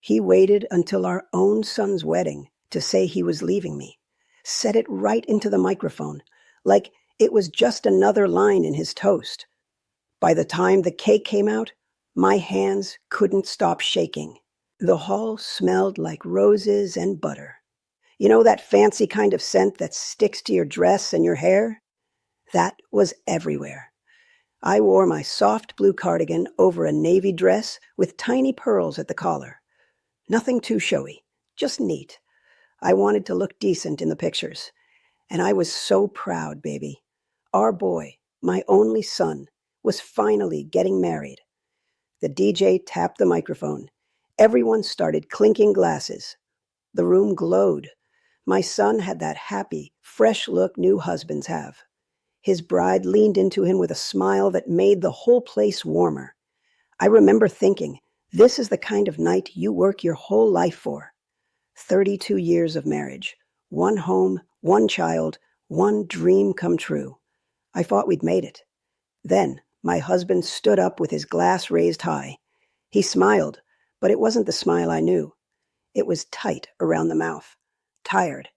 He waited until our own son's wedding to say he was leaving me. Said it right into the microphone, like it was just another line in his toast. By the time the cake came out, my hands couldn't stop shaking. The hall smelled like roses and butter. You know that fancy kind of scent that sticks to your dress and your hair? That was everywhere. I wore my soft blue cardigan over a navy dress with tiny pearls at the collar. Nothing too showy, just neat. I wanted to look decent in the pictures. And I was so proud, baby. Our boy, my only son, was finally getting married. The DJ tapped the microphone. Everyone started clinking glasses. The room glowed. My son had that happy, fresh look new husbands have. His bride leaned into him with a smile that made the whole place warmer. I remember thinking, this is the kind of night you work your whole life for. 32 years of marriage, one home, one child, one dream come true. I thought we'd made it. Then my husband stood up with his glass raised high. He smiled, but it wasn't the smile I knew. It was tight around the mouth, tired,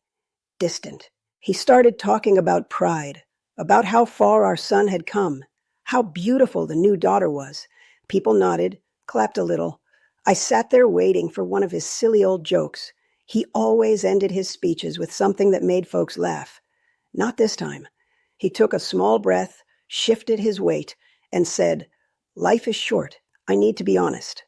distant. He started talking about pride, about how far our son had come, how beautiful the new daughter was. People nodded, clapped a little. I sat there waiting for one of his silly old jokes. He always ended his speeches with something that made folks laugh. Not this time. He took a small breath, shifted his weight, and said, "Life is short. I need to be honest."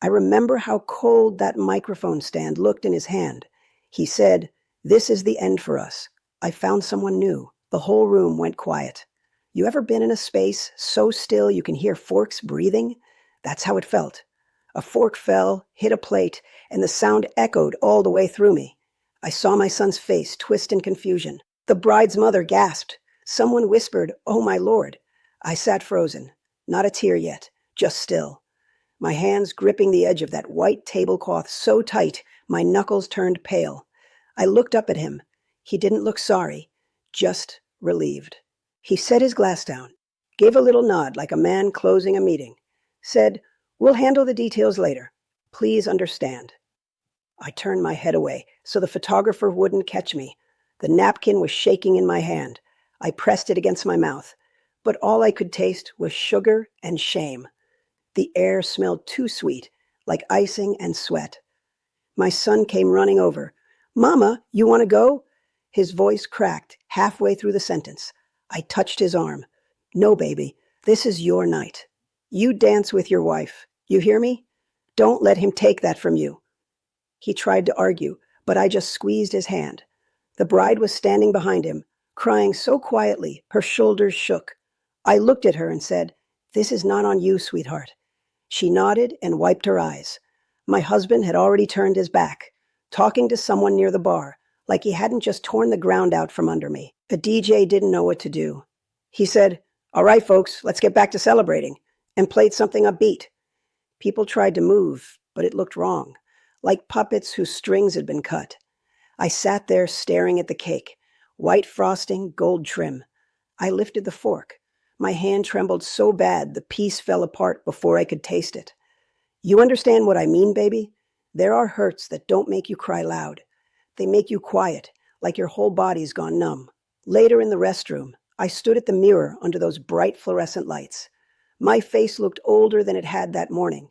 I remember how cold that microphone stand looked in his hand. He said, "This is the end for us. I found someone new." The whole room went quiet. You ever been in a space so still you can hear forks breathing? That's how it felt. A fork fell, hit a plate, and the sound echoed all the way through me. I saw my son's face twist in confusion. The bride's mother gasped. Someone whispered, "Oh, my Lord." I sat frozen. Not a tear yet, just still. My hands gripping the edge of that white tablecloth so tight, my knuckles turned pale. I looked up at him. He didn't look sorry, just relieved. He set his glass down, gave a little nod like a man closing a meeting, said, "We'll handle the details later. Please understand." I turned my head away so the photographer wouldn't catch me. The napkin was shaking in my hand. I pressed it against my mouth, but all I could taste was sugar and shame. The air smelled too sweet, like icing and sweat. My son came running over. "Mama, you want to go?" His voice cracked halfway through the sentence. I touched his arm. "No, baby, this is your night. You dance with your wife. You hear me? Don't let him take that from you." He tried to argue, but I just squeezed his hand. The bride was standing behind him, crying so quietly her shoulders shook. I looked at her and said, "This is not on you, sweetheart." She nodded and wiped her eyes. My husband had already turned his back, talking to someone near the bar, like he hadn't just torn the ground out from under me. The DJ didn't know what to do. He said, "All right, folks, let's get back to celebrating," and played something upbeat. People tried to move, but it looked wrong, like puppets whose strings had been cut. I sat there staring at the cake, white frosting, gold trim. I lifted the fork. My hand trembled so bad the piece fell apart before I could taste it. You understand what I mean, baby? There are hurts that don't make you cry loud. They make you quiet, like your whole body's gone numb. Later in the restroom, I stood at the mirror under those bright fluorescent lights. My face looked older than it had that morning.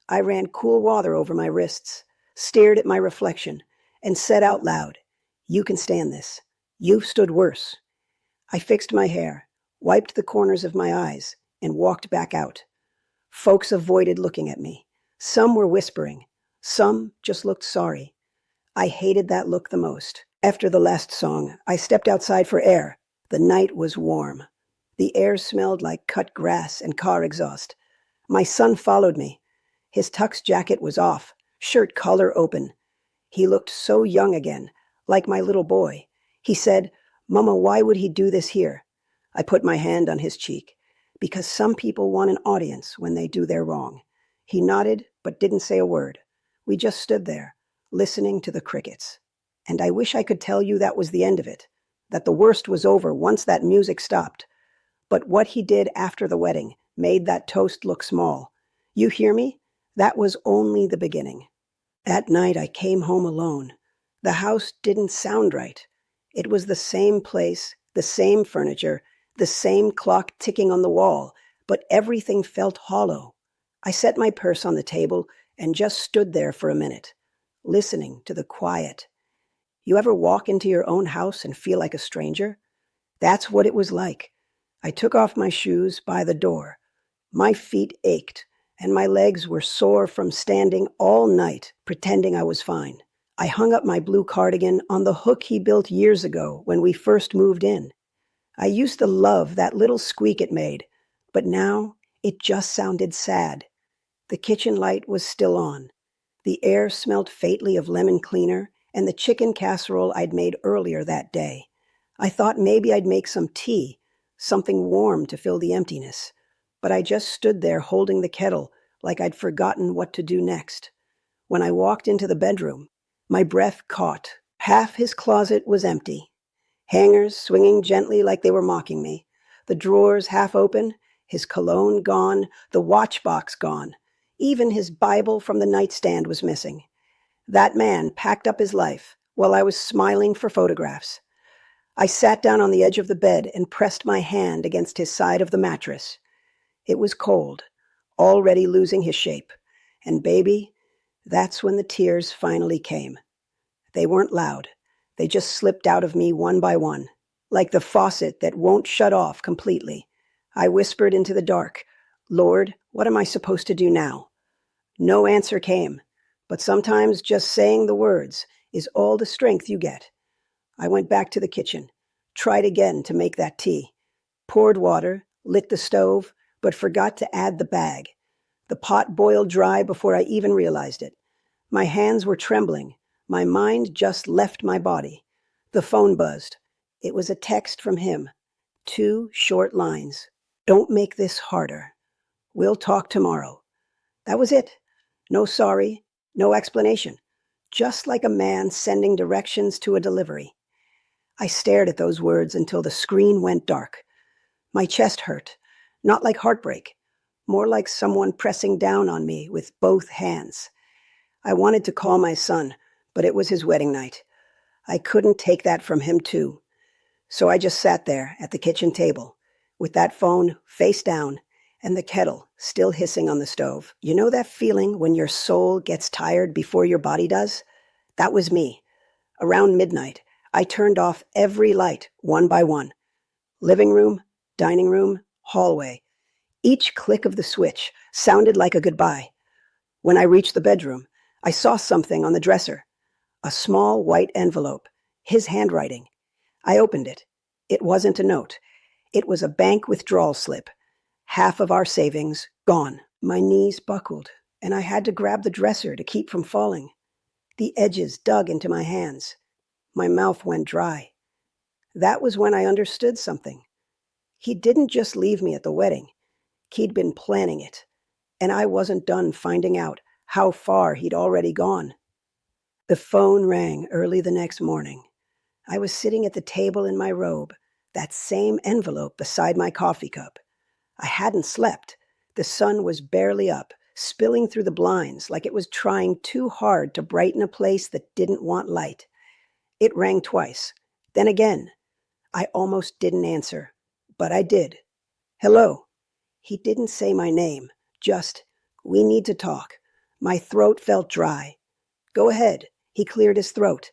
I ran cool water over my wrists, stared at my reflection, and said out loud, "You can stand this. You've stood worse." I fixed my hair, wiped the corners of my eyes, and walked back out. Folks avoided looking at me. Some were whispering. Some just looked sorry. I hated that look the most. After the last song, I stepped outside for air. The night was warm. The air smelled like cut grass and car exhaust. My son followed me. His tux jacket was off, shirt collar open. He looked so young again, like my little boy. He said, "Mama, why would he do this here?" I put my hand on his cheek. "Because some people want an audience when they do their wrong." He nodded, but didn't say a word. We just stood there, listening to the crickets. And I wish I could tell you that was the end of it, that the worst was over once that music stopped. But what he did after the wedding made that toast look small. You hear me? That was only the beginning. At night, I came home alone. The house didn't sound right. It was the same place, the same furniture, the same clock ticking on the wall, but everything felt hollow. I set my purse on the table and just stood there for a minute, listening to the quiet. You ever walk into your own house and feel like a stranger? That's what it was like. I took off my shoes by the door. My feet ached, and my legs were sore from standing all night pretending I was fine. I hung up my blue cardigan on the hook he built years ago when we first moved in. I used to love that little squeak it made, but now it just sounded sad. The kitchen light was still on. The air smelled faintly of lemon cleaner and the chicken casserole I'd made earlier that day. I thought maybe I'd make some tea, something warm to fill the emptiness, but I just stood there holding the kettle like I'd forgotten what to do next. When I walked into the bedroom, my breath caught. Half his closet was empty, hangers swinging gently like they were mocking me, the drawers half open, his cologne gone, the watch box gone. Even his Bible from the nightstand was missing. That man packed up his life while I was smiling for photographs. I sat down on the edge of the bed and pressed my hand against his side of the mattress. It was cold, already losing his shape. And baby, that's when the tears finally came. They weren't loud. They just slipped out of me one by one, like the faucet that won't shut off completely. I whispered into the dark, "Lord, what am I supposed to do now?" No answer came, but sometimes just saying the words is all the strength you get. I went back to the kitchen, tried again to make that tea, poured water, lit the stove, but forgot to add the bag. The pot boiled dry before I even realized it. My hands were trembling. My mind just left my body. The phone buzzed. It was a text from him. 2 short lines. "Don't make this harder. We'll talk tomorrow." That was it. No sorry, no explanation. Just like a man sending directions to a delivery. I stared at those words until the screen went dark. My chest hurt, not like heartbreak, more like someone pressing down on me with both hands. I wanted to call my son, but it was his wedding night. I couldn't take that from him too. So I just sat there at the kitchen table, with that phone face down and the kettle still hissing on the stove. You know that feeling when your soul gets tired before your body does? That was me. Around midnight, I turned off every light one by one. Living room, dining room, hallway. Each click of the switch sounded like a goodbye. When I reached the bedroom, I saw something on the dresser. A small white envelope, his handwriting. I opened it. It wasn't a note. It was a bank withdrawal slip. Half of our savings gone. My knees buckled, and I had to grab the dresser to keep from falling. The edges dug into my hands. My mouth went dry. That was when I understood something. He didn't just leave me at the wedding. He'd been planning it, and I wasn't done finding out how far he'd already gone. The phone rang early the next morning. I was sitting at the table in my robe, that same envelope beside my coffee cup. I hadn't slept. The sun was barely up, spilling through the blinds like it was trying too hard to brighten a place that didn't want light. It rang twice. Then again. I almost didn't answer, but I did. "Hello." He didn't say my name, just, "We need to talk." My throat felt dry. "Go ahead." He cleared his throat.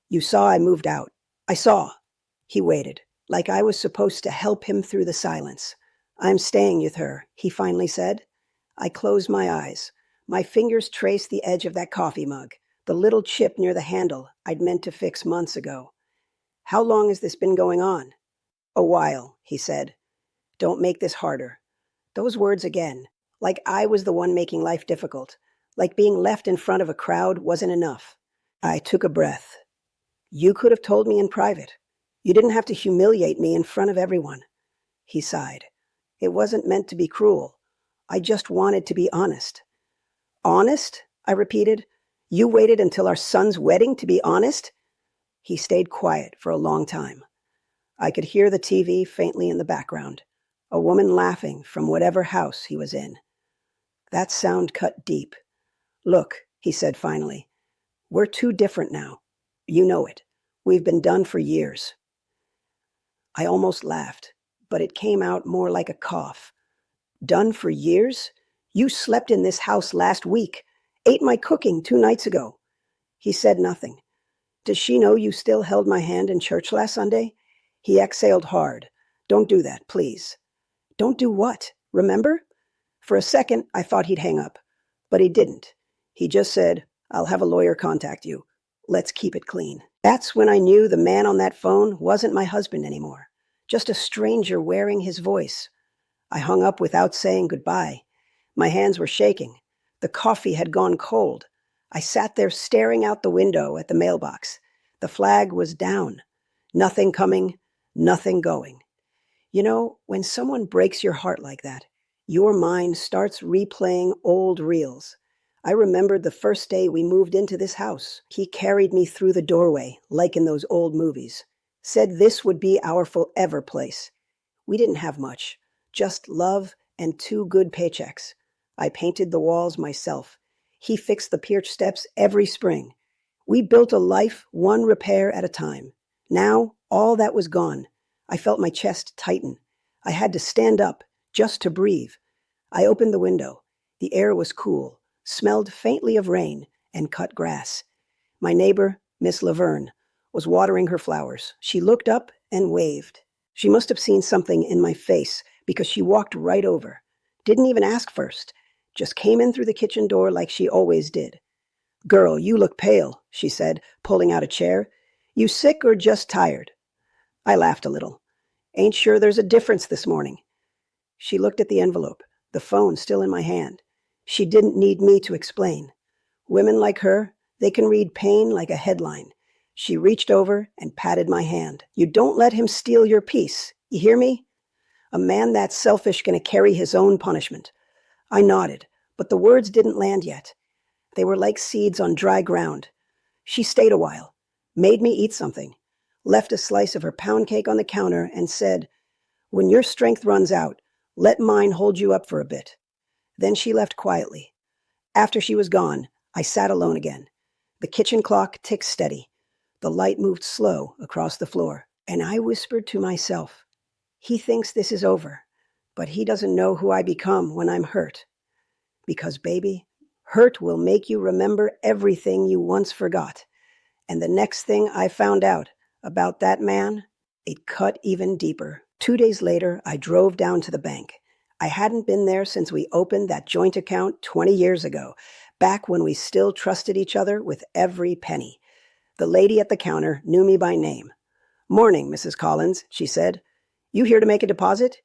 "You saw I moved out." "I saw." He waited, like I was supposed to help him through the silence. "I'm staying with her," he finally said. I closed my eyes. My fingers traced the edge of that coffee mug, the little chip near the handle I'd meant to fix months ago. "How long has this been going on?" "A while," he said. "Don't make this harder." Those words again, like I was the one making life difficult, like being left in front of a crowd wasn't enough. I took a breath. "You could have told me in private. You didn't have to humiliate me in front of everyone." He sighed. "It wasn't meant to be cruel. I just wanted to be honest." "Honest?" I repeated. "You waited until our son's wedding to be honest?" He stayed quiet for a long time. I could hear the TV faintly in the background, a woman laughing from whatever house he was in. That sound cut deep. "Look," he said finally, We're too different now. You know it. We've been done for years." I almost laughed, but it came out more like a cough. "Done for years? You slept in this house last week, ate my cooking 2 nights ago." He said nothing. "Does she know you still held my hand in church last Sunday?" He exhaled hard. "Don't do that, please." "Don't do what? Remember?" For a second, I thought he'd hang up, but he didn't. He just said, "I'll have a lawyer contact you. Let's keep it clean." That's when I knew the man on that phone wasn't my husband anymore, just a stranger wearing his voice. I hung up without saying goodbye. My hands were shaking. The coffee had gone cold. I sat there staring out the window at the mailbox. The flag was down. Nothing coming, nothing going. You know, when someone breaks your heart like that, your mind starts replaying old reels. I remembered the first day we moved into this house. He carried me through the doorway, like in those old movies. Said this would be our forever place. We didn't have much, just love and 2 good paychecks. I painted the walls myself. He fixed the porch steps every spring. We built a life one repair at a time. Now, all that was gone. I felt my chest tighten. I had to stand up just to breathe. I opened the window. The air was cool, smelled faintly of rain and cut grass. My neighbor, Miss Laverne, was watering her flowers. She looked up and waved. She must have seen something in my face because she walked right over. Didn't even ask first. Just came in through the kitchen door like she always did. "Girl, you look pale," she said, pulling out a chair. "You sick or just tired?" I laughed a little. "Ain't sure there's a difference this morning." She looked at the envelope, the phone still in my hand. She didn't need me to explain. Women like her, they can read pain like a headline. She reached over and patted my hand. "You don't let him steal your peace. You hear me? A man that selfish gonna carry his own punishment." I nodded, but the words didn't land yet. They were like seeds on dry ground. She stayed a while, made me eat something, left a slice of her pound cake on the counter and said, "When your strength runs out, let mine hold you up for a bit." Then she left quietly. After she was gone, I sat alone again. The kitchen clock ticked steady. The light moved slow across the floor, and I whispered to myself, "He thinks this is over, but he doesn't know who I become when I'm hurt." Because, baby, hurt will make you remember everything you once forgot. And the next thing I found out about that man, it cut even deeper. 2 days later, I drove down to the bank. I hadn't been there since we opened that joint account 20 years ago, back when we still trusted each other with every penny. The lady at the counter knew me by name. "Morning, Mrs. Collins," she said. "You here to make a deposit?"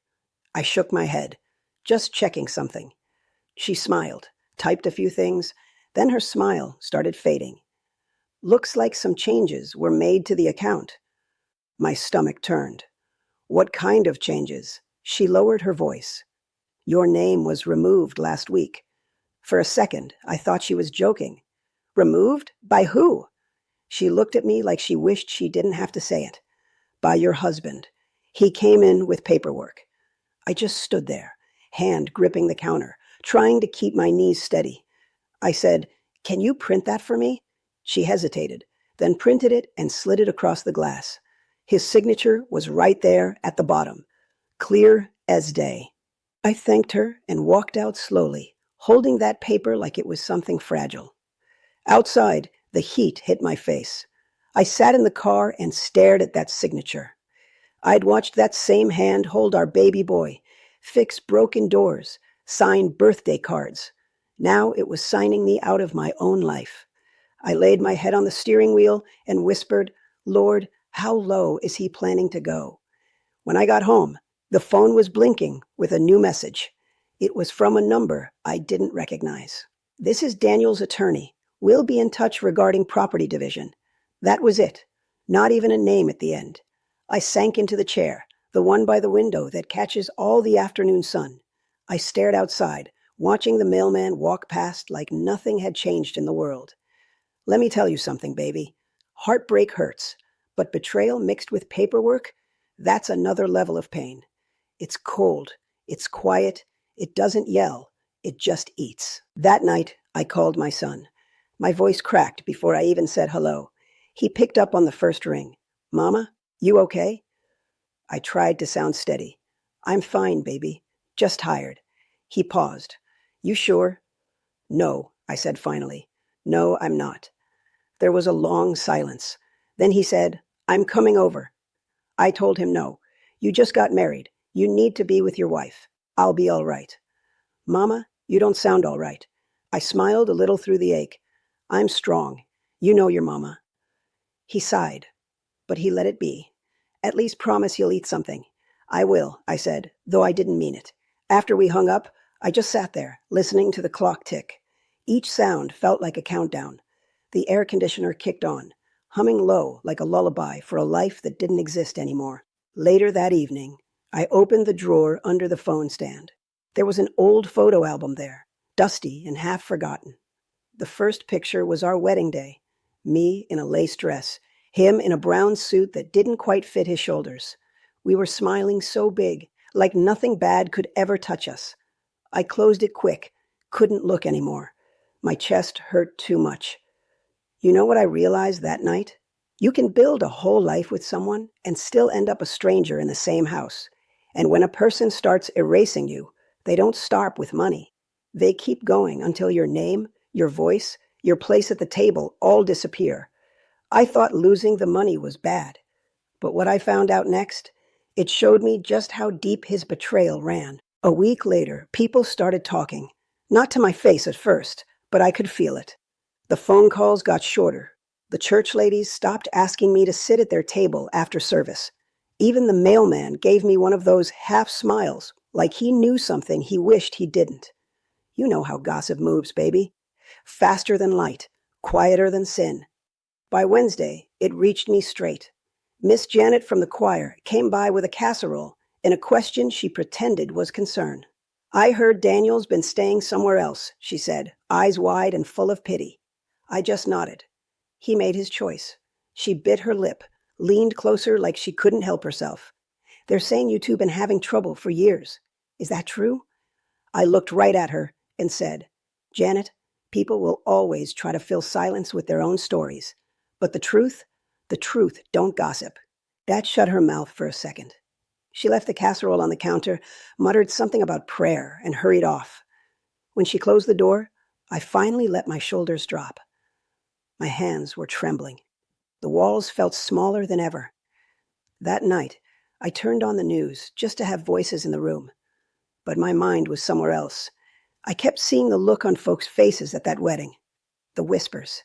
I shook my head. "Just checking something." She smiled, typed a few things, then her smile started fading. "Looks like some changes were made to the account." My stomach turned. "What kind of changes?" She lowered her voice. "Your name was removed last week." For a second, I thought she was joking. "Removed? By who?" She looked at me like she wished she didn't have to say it. "By your husband. He came in with paperwork." I just stood there, hand gripping the counter, trying to keep my knees steady. I said, "Can you print that for me?" She hesitated, then printed it and slid it across the glass. His signature was right there at the bottom, clear as day. I thanked her and walked out slowly, holding that paper like it was something fragile. Outside, the heat hit my face. I sat in the car and stared at that signature. I'd watched that same hand hold our baby boy, fix broken doors, sign birthday cards. Now it was signing me out of my own life. I laid my head on the steering wheel and whispered, "Lord, how low is he planning to go?" When I got home, the phone was blinking with a new message. It was from a number I didn't recognize. "This is Daniel's attorney. We'll be in touch regarding property division." That was it. Not even a name at the end. I sank into the chair, the one by the window that catches all the afternoon sun. I stared outside, watching the mailman walk past like nothing had changed in the world. Let me tell you something, baby. Heartbreak hurts, but betrayal mixed with paperwork, that's another level of pain. It's cold, it's quiet, it doesn't yell, it just eats. That night, I called my son. My voice cracked before I even said hello. He picked up on the first ring. Mama, you okay? I tried to sound steady. I'm fine, baby. Just tired. He paused. You sure? No, I said finally. No, I'm not. There was a long silence. Then he said, I'm coming over. I told him no. You just got married. You need to be with your wife. I'll be all right. Mama, you don't sound all right. I smiled a little through the ache. I'm strong. You know your mama. He sighed, but he let it be. At least promise you'll eat something. I will, I said, though I didn't mean it. After we hung up, I just sat there, listening to the clock tick. Each sound felt like a countdown. The air conditioner kicked on, humming low like a lullaby for a life that didn't exist anymore. Later that evening, I opened the drawer under the phone stand. There was an old photo album there, dusty and half forgotten. The first picture was our wedding day. Me in a lace dress, him in a brown suit that didn't quite fit his shoulders. We were smiling so big, like nothing bad could ever touch us. I closed it quick, couldn't look anymore. My chest hurt too much. You know what I realized that night? You can build a whole life with someone and still end up a stranger in the same house. And when a person starts erasing you, they don't stop with money. They keep going until your name, your voice, your place at the table all disappear. I thought losing the money was bad. But what I found out next, it showed me just how deep his betrayal ran. A week later, people started talking. Not to my face at first, but I could feel it. The phone calls got shorter. The church ladies stopped asking me to sit at their table after service. Even the mailman gave me one of those half smiles, like he knew something he wished he didn't. You know how gossip moves, baby. Faster than light, quieter than sin. By Wednesday, it reached me straight. Miss Janet from the choir came by with a casserole and a question she pretended was concern. I heard Daniel's been staying somewhere else, she said, eyes wide and full of pity. I just nodded. He made his choice. She bit her lip, leaned closer like she couldn't help herself. They're saying you two been having trouble for years. Is that true? I looked right at her and said, Janet, people will always try to fill silence with their own stories. But the truth, don't gossip. That shut her mouth for a second. She left the casserole on the counter, muttered something about prayer, and hurried off. When she closed the door, I finally let my shoulders drop. My hands were trembling. The walls felt smaller than ever. That night, I turned on the news just to have voices in the room. But my mind was somewhere else. I kept seeing the look on folks' faces at that wedding. The whispers.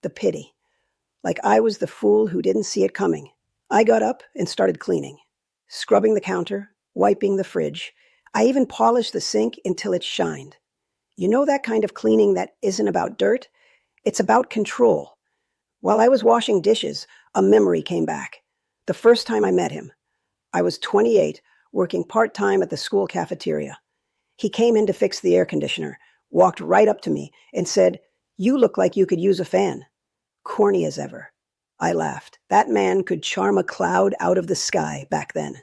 The pity. Like I was the fool who didn't see it coming. I got up and started cleaning. Scrubbing the counter, wiping the fridge. I even polished the sink until it shined. You know that kind of cleaning that isn't about dirt? It's about control. While I was washing dishes, a memory came back. The first time I met him. I was 28, working part-time at the school cafeteria. He came in to fix the air conditioner, walked right up to me, and said, "You look like you could use a fan." Corny as ever. I laughed. That man could charm a cloud out of the sky back then.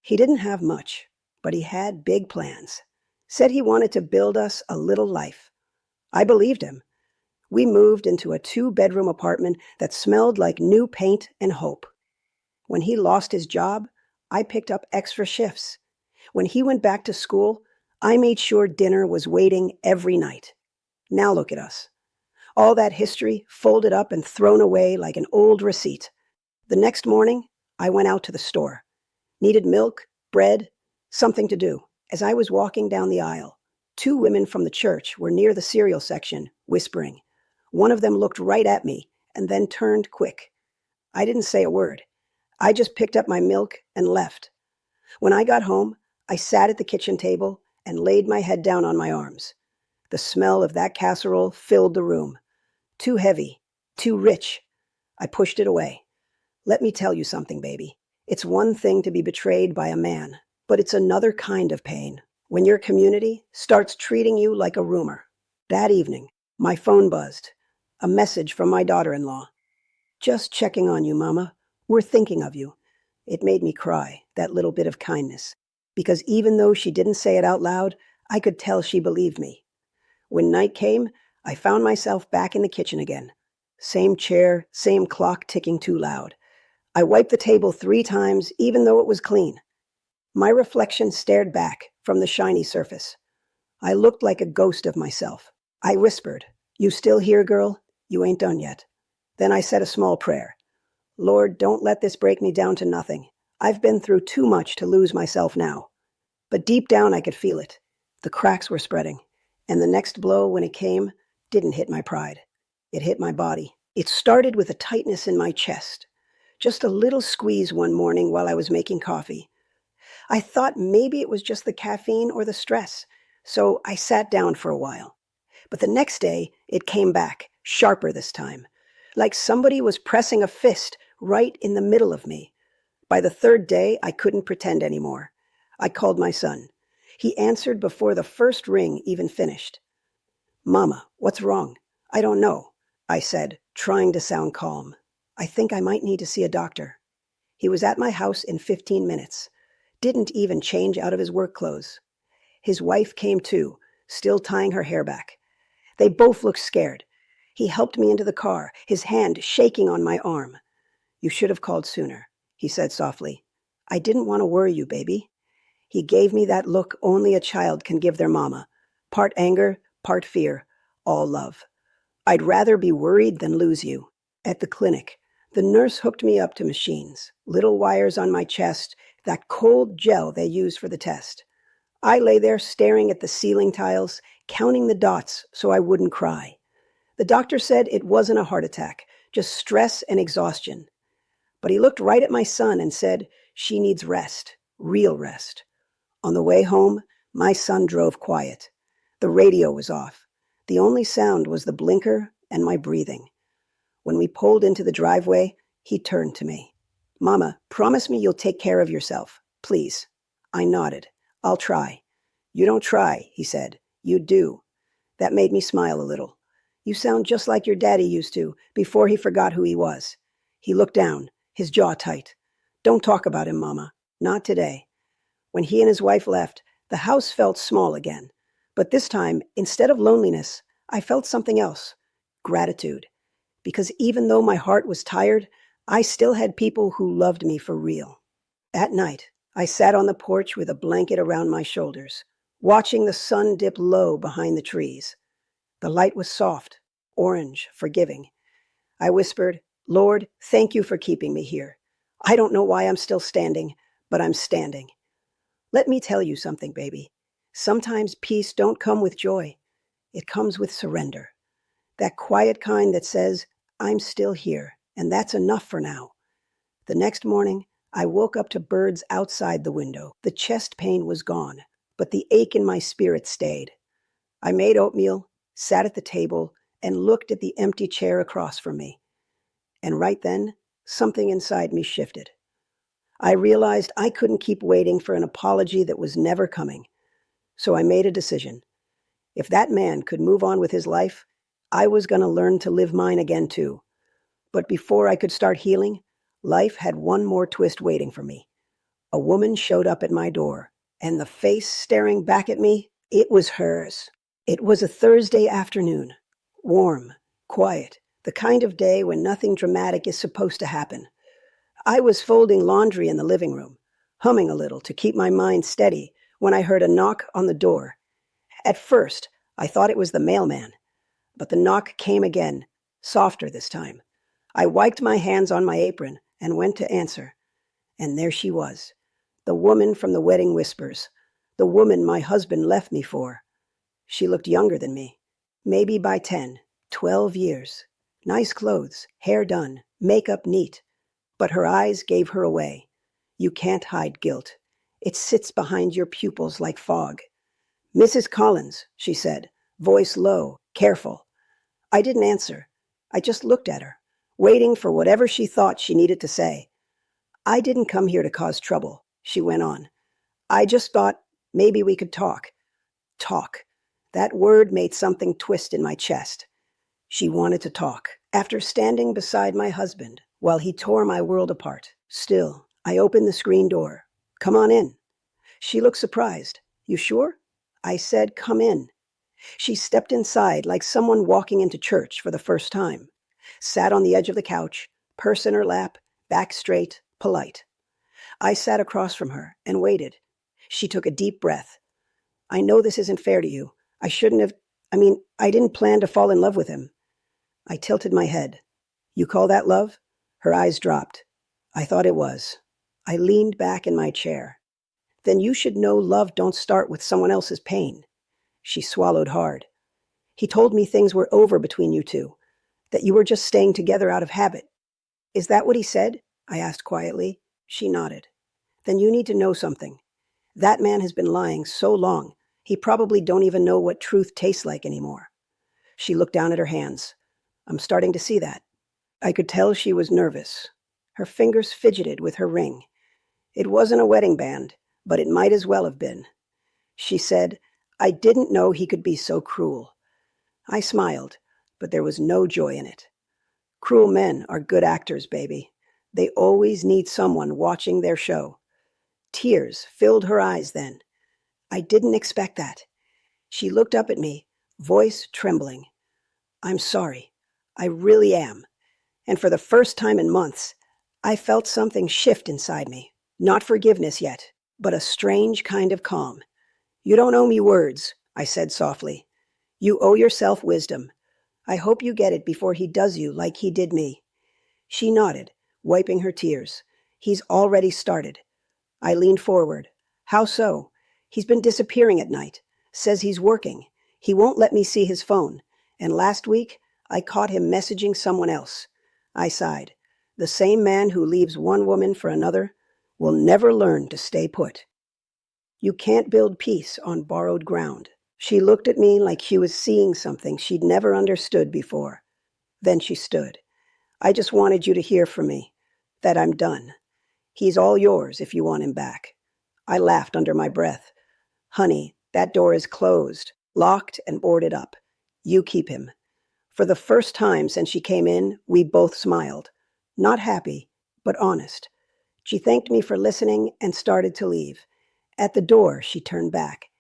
He didn't have much, but he had big plans. Said he wanted to build us a little life. I believed him. We moved into a 2-bedroom apartment that smelled like new paint and hope. When he lost his job, I picked up extra shifts. When he went back to school, I made sure dinner was waiting every night. Now look at us. All that history folded up and thrown away like an old receipt. The next morning, I went out to the store. Needed milk, bread, something to do. As I was walking down the aisle, 2 women from the church were near the cereal section, whispering. One of them looked right at me and then turned quick. I didn't say a word. I just picked up my milk and left. When I got home, I sat at the kitchen table and laid my head down on my arms. The smell of that casserole filled the room. Too heavy, too rich. I pushed it away. Let me tell you something, baby. It's one thing to be betrayed by a man, but it's another kind of pain when your community starts treating you like a rumor. That evening, my phone buzzed. A message from my daughter-in-law. Just checking on you, Mama. We're thinking of you. It made me cry, that little bit of kindness, because even though she didn't say it out loud, I could tell she believed me. When night came, I found myself back in the kitchen again. Same chair, same clock ticking too loud. I wiped the table 3 times, even though it was clean. My reflection stared back from the shiny surface. I looked like a ghost of myself. I whispered, "You still here, girl? You ain't done yet." Then I said a small prayer. "Lord, don't let this break me down to nothing. I've been through too much to lose myself now." But deep down I could feel it. The cracks were spreading, and the next blow, when it came, didn't hit my pride. It hit my body. It started with a tightness in my chest. Just a little squeeze one morning while I was making coffee. I thought maybe it was just the caffeine or the stress, so I sat down for a while. But the next day, it came back, sharper this time, like somebody was pressing a fist right in the middle of me. By the 3rd day, I couldn't pretend anymore. I called my son. He answered before the first ring even finished. "Mama, what's wrong?" "I don't know," I said, trying to sound calm. "I think I might need to see a doctor." He was at my house in 15 minutes. Didn't even change out of his work clothes. His wife came too, still tying her hair back. They both looked scared. He helped me into the car, his hand shaking on my arm. "You should have called sooner," he said softly. "I didn't want to worry you, baby." He gave me that look only a child can give their mama. Part anger, part fear, all love. "I'd rather be worried than lose you." At the clinic, the nurse hooked me up to machines, little wires on my chest, that cold gel they use for the test. I lay there staring at the ceiling tiles, counting the dots so I wouldn't cry. The doctor said it wasn't a heart attack, just stress and exhaustion. But he looked right at my son and said, "She needs rest, real rest." On the way home, my son drove quiet. The radio was off. The only sound was the blinker and my breathing. When we pulled into the driveway, he turned to me. "Mama, promise me you'll take care of yourself, please." I nodded. "I'll try." "You don't try," he said. "You do." That made me smile a little. "You sound just like your daddy used to, before he forgot who he was." He looked down, his jaw tight. "Don't talk about him, Mama. Not today." When he and his wife left, the house felt small again. But this time, instead of loneliness, I felt something else. Gratitude. Because even though my heart was tired, I still had people who loved me for real. At night, I sat on the porch with a blanket around my shoulders, watching the sun dip low behind the trees. The light was soft, orange, forgiving. I whispered, "Lord, thank you for keeping me here. I don't know why I'm still standing, but I'm standing." Let me tell you something, baby. Sometimes peace don't come with joy. It comes with surrender. That quiet kind that says, "I'm still here, and that's enough for now." The next morning, I woke up to birds outside the window. The chest pain was gone, but the ache in my spirit stayed. I made oatmeal, sat at the table, and looked at the empty chair across from me. And right then, something inside me shifted. I realized I couldn't keep waiting for an apology that was never coming. So I made a decision. If that man could move on with his life, I was going to learn to live mine again too. But before I could start healing, life had one more twist waiting for me. A woman showed up at my door, and the face staring back at me, it was hers. It was a Thursday afternoon. Warm, quiet, the kind of day when nothing dramatic is supposed to happen. I was folding laundry in the living room, humming a little to keep my mind steady, when I heard a knock on the door. At first, I thought it was the mailman, but the knock came again, softer this time. I wiped my hands on my apron and went to answer. And there she was, the woman from the wedding whispers, the woman my husband left me for. She looked younger than me, maybe by 10, 12 years. Nice clothes, hair done, makeup neat. But her eyes gave her away. You can't hide guilt. It sits behind your pupils like fog. "Mrs. Collins," she said, voice low, careful. I didn't answer. I just looked at her, waiting for whatever she thought she needed to say. "I didn't come here to cause trouble," she went on. "I just thought maybe we could talk." Talk. That word made something twist in my chest. She wanted to talk. After standing beside my husband while he tore my world apart, still, I opened the screen door. "Come on in." She looked surprised. "You sure?" I said, "Come in." She stepped inside like someone walking into church for the first time, sat on the edge of the couch, purse in her lap, back straight, polite. I sat across from her and waited. She took a deep breath. I know this isn't fair to you. I shouldn't have. I didn't plan to fall in love with him. I tilted my head. You call that love? Her eyes dropped. I thought it was. I leaned back in my chair. Then you should know love don't start with someone else's pain. She swallowed hard. He told me things were over between you two, that you were just staying together out of habit. Is that what he said? I asked quietly. She nodded. Then you need to know something. That man has been lying so long, he probably don't even know what truth tastes like anymore. She looked down at her hands. I'm starting to see that. I could tell she was nervous. Her fingers fidgeted with her ring. It wasn't a wedding band, but it might as well have been. She said, I didn't know he could be so cruel. I smiled, but there was no joy in it. Cruel men are good actors, baby. They always need someone watching their show. Tears filled her eyes then. I didn't expect that. She looked up at me, voice trembling. I'm sorry. I really am. And for the first time in months, I felt something shift inside me. Not forgiveness yet, but a strange kind of calm. You don't owe me words, I said softly. You owe yourself wisdom. I hope you get it before he does you like he did me. She nodded, wiping her tears. He's already started. I leaned forward. How so? He's been disappearing at night. Says he's working. He won't let me see his phone. And last week, I caught him messaging someone else. I sighed. The same man who leaves one woman for another will never learn to stay put. You can't build peace on borrowed ground. She looked at me like she was seeing something she'd never understood before. Then she stood. I just wanted you to hear from me, that I'm done. He's all yours if you want him back. I laughed under my breath. Honey, that door is closed, locked and boarded up. You keep him. For the first time since she came in, we both smiled. Not happy, but honest. She thanked me for listening and started to leave. At the door, she turned back.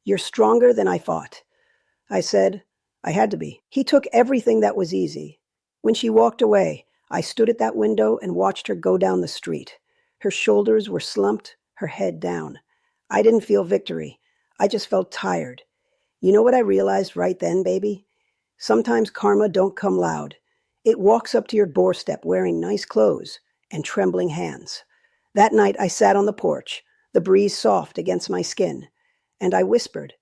You're stronger than I thought. I said, I had to be. He took everything that was easy. When she walked away, I stood at that window and watched her go down the street. Her shoulders were slumped, her head down. I didn't feel victory. I just felt tired. You know what I realized right then, baby? Sometimes karma don't come loud. It walks up to your doorstep wearing nice clothes and trembling hands. That night I sat on the porch, the breeze soft against my skin, and I whispered,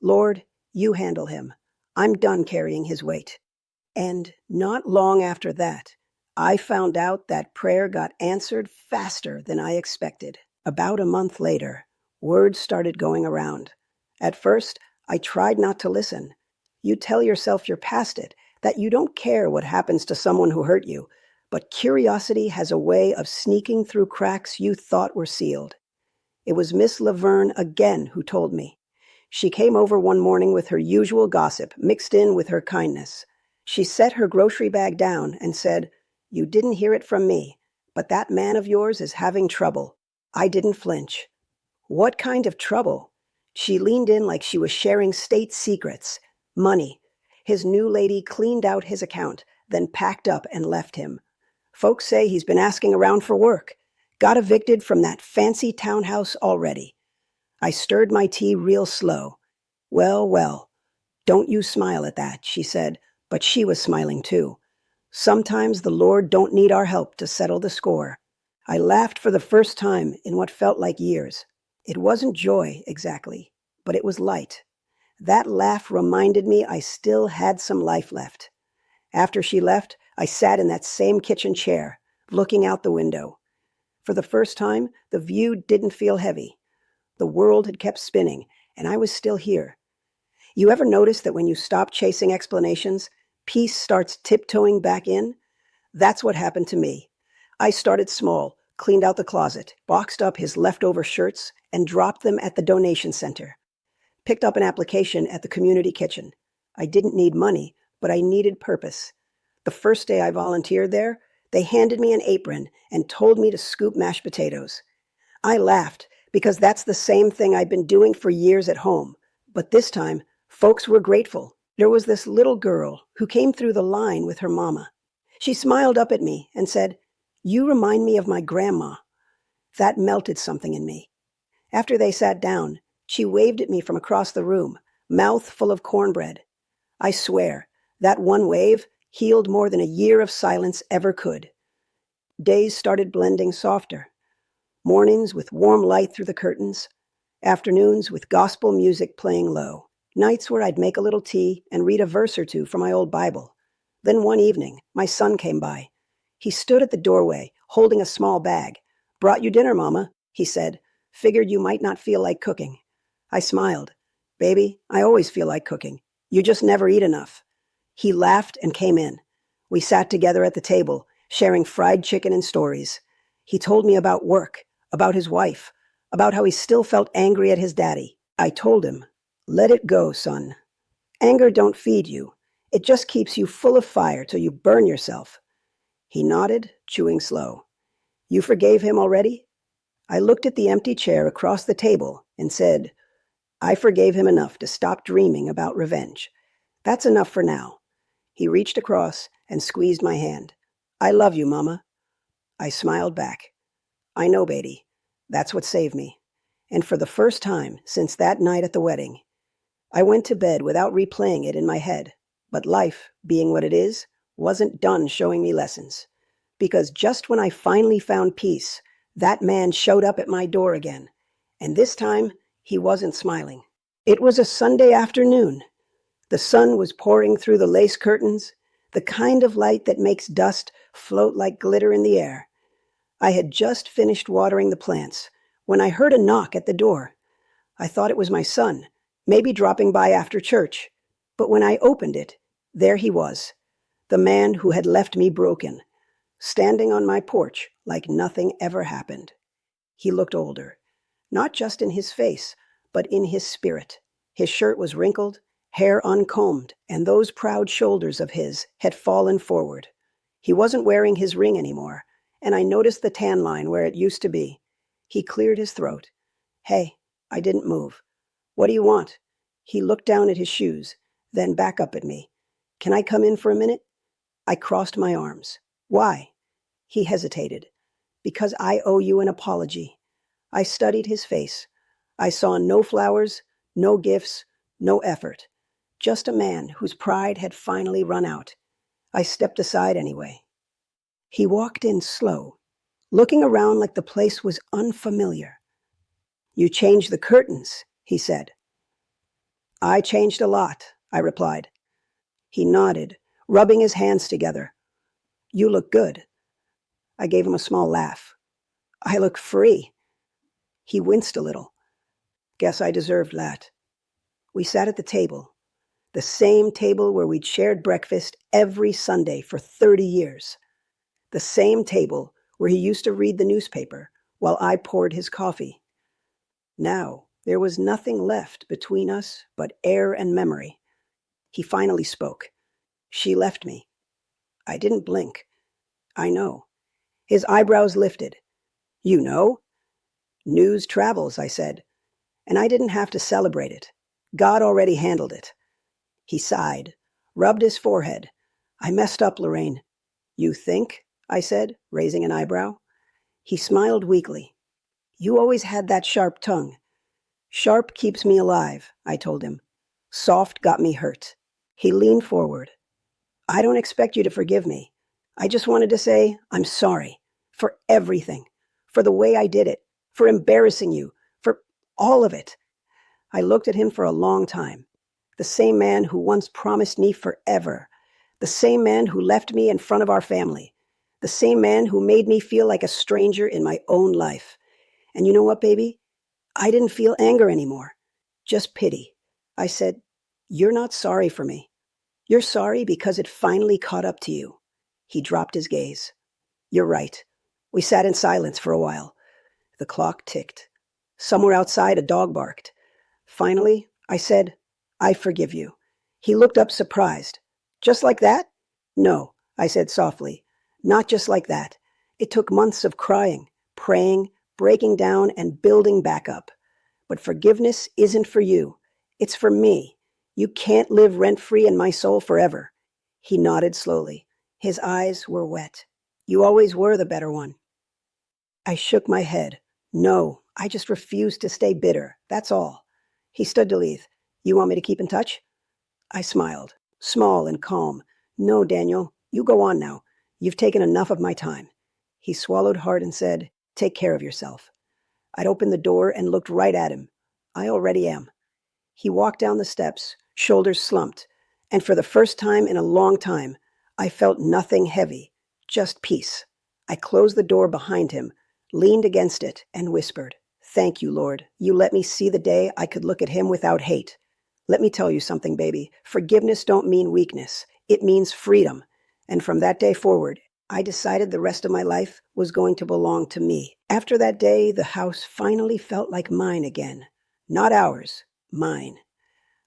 Lord, you handle him. I'm done carrying his weight. And not long after that, I found out that prayer got answered faster than I expected. About a month later, words started going around. At first, I tried not to listen. You tell yourself you're past it, that you don't care what happens to someone who hurt you, but curiosity has a way of sneaking through cracks you thought were sealed. It was Miss Laverne again who told me. She came over one morning with her usual gossip, mixed in with her kindness. She set her grocery bag down and said, You didn't hear it from me, but that man of yours is having trouble. I didn't flinch. What kind of trouble? She leaned in like she was sharing state secrets. Money. His new lady cleaned out his account, then packed up and left him. Folks say he's been asking around for work. Got evicted from that fancy townhouse already. I stirred my tea real slow. Well, well, don't you smile at that, she said, but she was smiling too. Sometimes the Lord don't need our help to settle the score. I laughed for the first time in what felt like years. It wasn't joy, exactly, but it was light. That laugh reminded me I still had some life left. After she left, I sat in that same kitchen chair, looking out the window. For the first time, the view didn't feel heavy. The world had kept spinning, and I was still here. You ever notice that when you stop chasing explanations, peace starts tiptoeing back in? That's what happened to me. I started small, cleaned out the closet, boxed up his leftover shirts, and dropped them at the donation center. Picked up an application at the community kitchen. I didn't need money, but I needed purpose. The first day I volunteered there, they handed me an apron and told me to scoop mashed potatoes. I laughed because that's the same thing I'd been doing for years at home, but this time, Folks were grateful. There was this little girl who came through the line with her mama. She smiled up at me and said, "You remind me of my grandma." That melted something in me. After they sat down, she waved at me from across the room, mouth full of cornbread. I swear, that one wave healed more than a year of silence ever could. Days started blending softer. Mornings with warm light through the curtains, afternoons with gospel music playing low, nights where I'd make a little tea and read a verse or two from my old Bible. Then one evening, my son came by. He stood at the doorway, holding a small bag. "Brought you dinner, Mama," he said. "Figured you might not feel like cooking." I smiled. "Baby, I always feel like cooking. You just never eat enough." He laughed and came in. We sat together at the table, sharing fried chicken and stories. He told me about work, about his wife, about how he still felt angry at his daddy. I told him, "Let it go, son. Anger don't feed you. It just keeps you full of fire till you burn yourself." He nodded, chewing slow. "You forgave him already?" I looked at the empty chair across the table and said, "I forgave him enough to stop dreaming about revenge. That's enough for now." He reached across and squeezed my hand. "I love you, Mama." I smiled back. "I know, Beatty. That's what saved me." And for the first time since that night at the wedding, I went to bed without replaying it in my head. But life, being what it is, wasn't done showing me lessons. Because just when I finally found peace, that man showed up at my door again. And this time, he wasn't smiling. It was a Sunday afternoon. The sun was pouring through the lace curtains, the kind of light that makes dust float like glitter in the air. I had just finished watering the plants when I heard a knock at the door. I thought it was my son, maybe dropping by after church. But when I opened it, there he was, the man who had left me broken, standing on my porch like nothing ever happened. He looked older, not just in his face, but in his spirit. His shirt was wrinkled, hair uncombed, and those proud shoulders of his had fallen forward. He wasn't wearing his ring anymore, and I noticed the tan line where it used to be. He cleared his throat. "Hey, I didn't move. What do you want?" He looked down at his shoes, then back up at me. "Can I come in for a minute?" I crossed my arms. "Why?" He hesitated. "Because I owe you an apology." I studied his face. I saw no flowers, no gifts, no effort. Just a man whose pride had finally run out. I stepped aside anyway. He walked in slow, looking around like the place was unfamiliar. "You changed the curtains," he said. "I changed a lot," I replied. He nodded, rubbing his hands together. "You look good." I gave him a small laugh. "I look free." He winced a little. "Guess I deserved that." We sat at the table, the same table where we'd shared breakfast every Sunday for 30 years. The same table where he used to read the newspaper while I poured his coffee. Now, there was nothing left between us but air and memory. He finally spoke. "She left me." I didn't blink. "I know." His eyebrows lifted. "You know?" "News travels," I said. "And I didn't have to celebrate it. God already handled it." He sighed, rubbed his forehead. "I messed up, Lorraine." "You think?" I said, raising an eyebrow. He smiled weakly. "You always had that sharp tongue." "Sharp keeps me alive," I told him. "Soft got me hurt." He leaned forward. "I don't expect you to forgive me. I just wanted to say I'm sorry for everything, for the way I did it, for embarrassing you, for all of it." I looked at him for a long time. The same man who once promised me forever. The same man who left me in front of our family. The same man who made me feel like a stranger in my own life. And you know what, baby? I didn't feel anger anymore. Just pity. I said, "You're not sorry for me. You're sorry because it finally caught up to you." He dropped his gaze. "You're right." We sat in silence for a while. The clock ticked. Somewhere outside, a dog barked. Finally, I said, "I forgive you." He looked up surprised. "Just like that?" "No," I said softly. "Not just like that. It took months of crying, praying, breaking down, and building back up. But forgiveness isn't for you. It's for me. You can't live rent-free in my soul forever." He nodded slowly. His eyes were wet. "You always were the better one." I shook my head. "No, I just refuse to stay bitter. That's all." He stood to leave. "You want me to keep in touch?" I smiled, small and calm. "No, Daniel, you go on now. You've taken enough of my time." He swallowed hard and said, "Take care of yourself." I'd opened the door and looked right at him. "I already am." He walked down the steps, shoulders slumped, and for the first time in a long time, I felt nothing heavy, just peace. I closed the door behind him, leaned against it, and whispered, "Thank you, Lord. You let me see the day I could look at him without hate. Let me tell you something, baby. Forgiveness don't mean weakness. It means freedom." And from that day forward, I decided the rest of my life was going to belong to me. After that day, the house finally felt like mine again. Not ours, mine.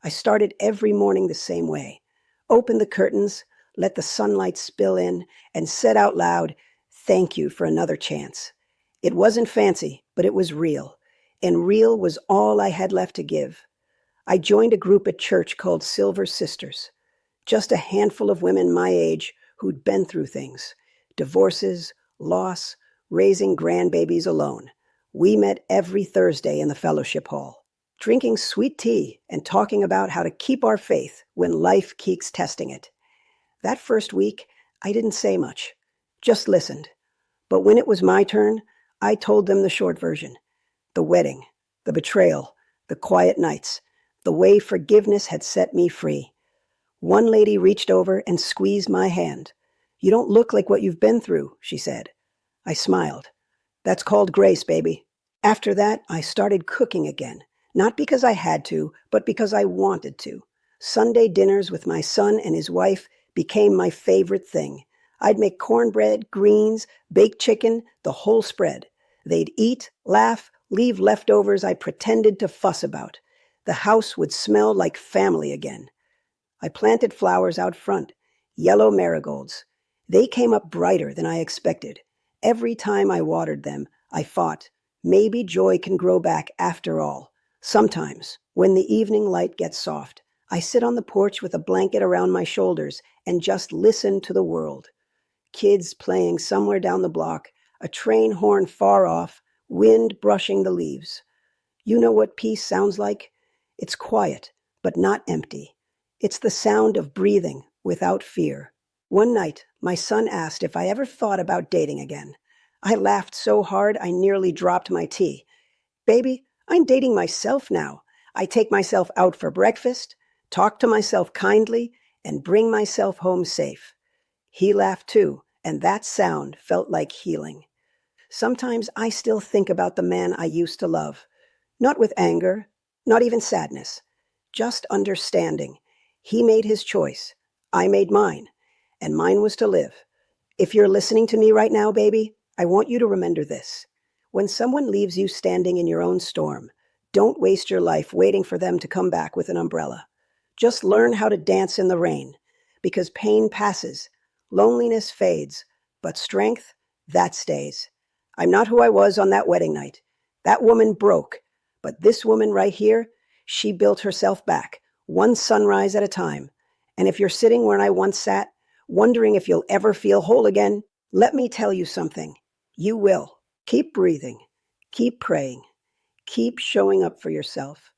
I started every morning the same way. Open the curtains, let the sunlight spill in, and said out loud, "Thank you for another chance." It wasn't fancy, but it was real. And real was all I had left to give. I joined a group at church called Silver Sisters. Just a handful of women my age who'd been through things. Divorces, loss, raising grandbabies alone. We met every Thursday in the fellowship hall, drinking sweet tea and talking about how to keep our faith when life keeps testing it. That first week, I didn't say much, just listened. But when it was my turn, I told them the short version. The wedding, the betrayal, the quiet nights, the way forgiveness had set me free. One lady reached over and squeezed my hand. "You don't look like what you've been through," she said. I smiled. "That's called grace, baby." After that, I started cooking again. Not because I had to, but because I wanted to. Sunday dinners with my son and his wife became my favorite thing. I'd make cornbread, greens, baked chicken, the whole spread. They'd eat, laugh, leave leftovers I pretended to fuss about. The house would smell like family again. I planted flowers out front, yellow marigolds. They came up brighter than I expected. Every time I watered them, I thought, maybe joy can grow back after all. Sometimes, when the evening light gets soft, I sit on the porch with a blanket around my shoulders and just listen to the world. Kids playing somewhere down the block, a train horn far off, wind brushing the leaves. You know what peace sounds like? It's quiet, but not empty. It's the sound of breathing without fear. One night, my son asked if I ever thought about dating again. I laughed so hard I nearly dropped my tea. "Baby, I'm dating myself now. I take myself out for breakfast, talk to myself kindly, and bring myself home safe." He laughed too, and that sound felt like healing. Sometimes I still think about the man I used to love. Not with anger, not even sadness, just understanding. He made his choice. I made mine, and mine was to live. If you're listening to me right now, baby, I want you to remember this. When someone leaves you standing in your own storm, don't waste your life waiting for them to come back with an umbrella. Just learn how to dance in the rain, because pain passes, loneliness fades, but strength, that stays. I'm not who I was on that wedding night. That woman broke, but this woman right here, she built herself back, one sunrise at a time. And if you're sitting where I once sat, wondering if you'll ever feel whole again, let me tell you something. You will. Keep breathing. Keep praying. Keep showing up for yourself.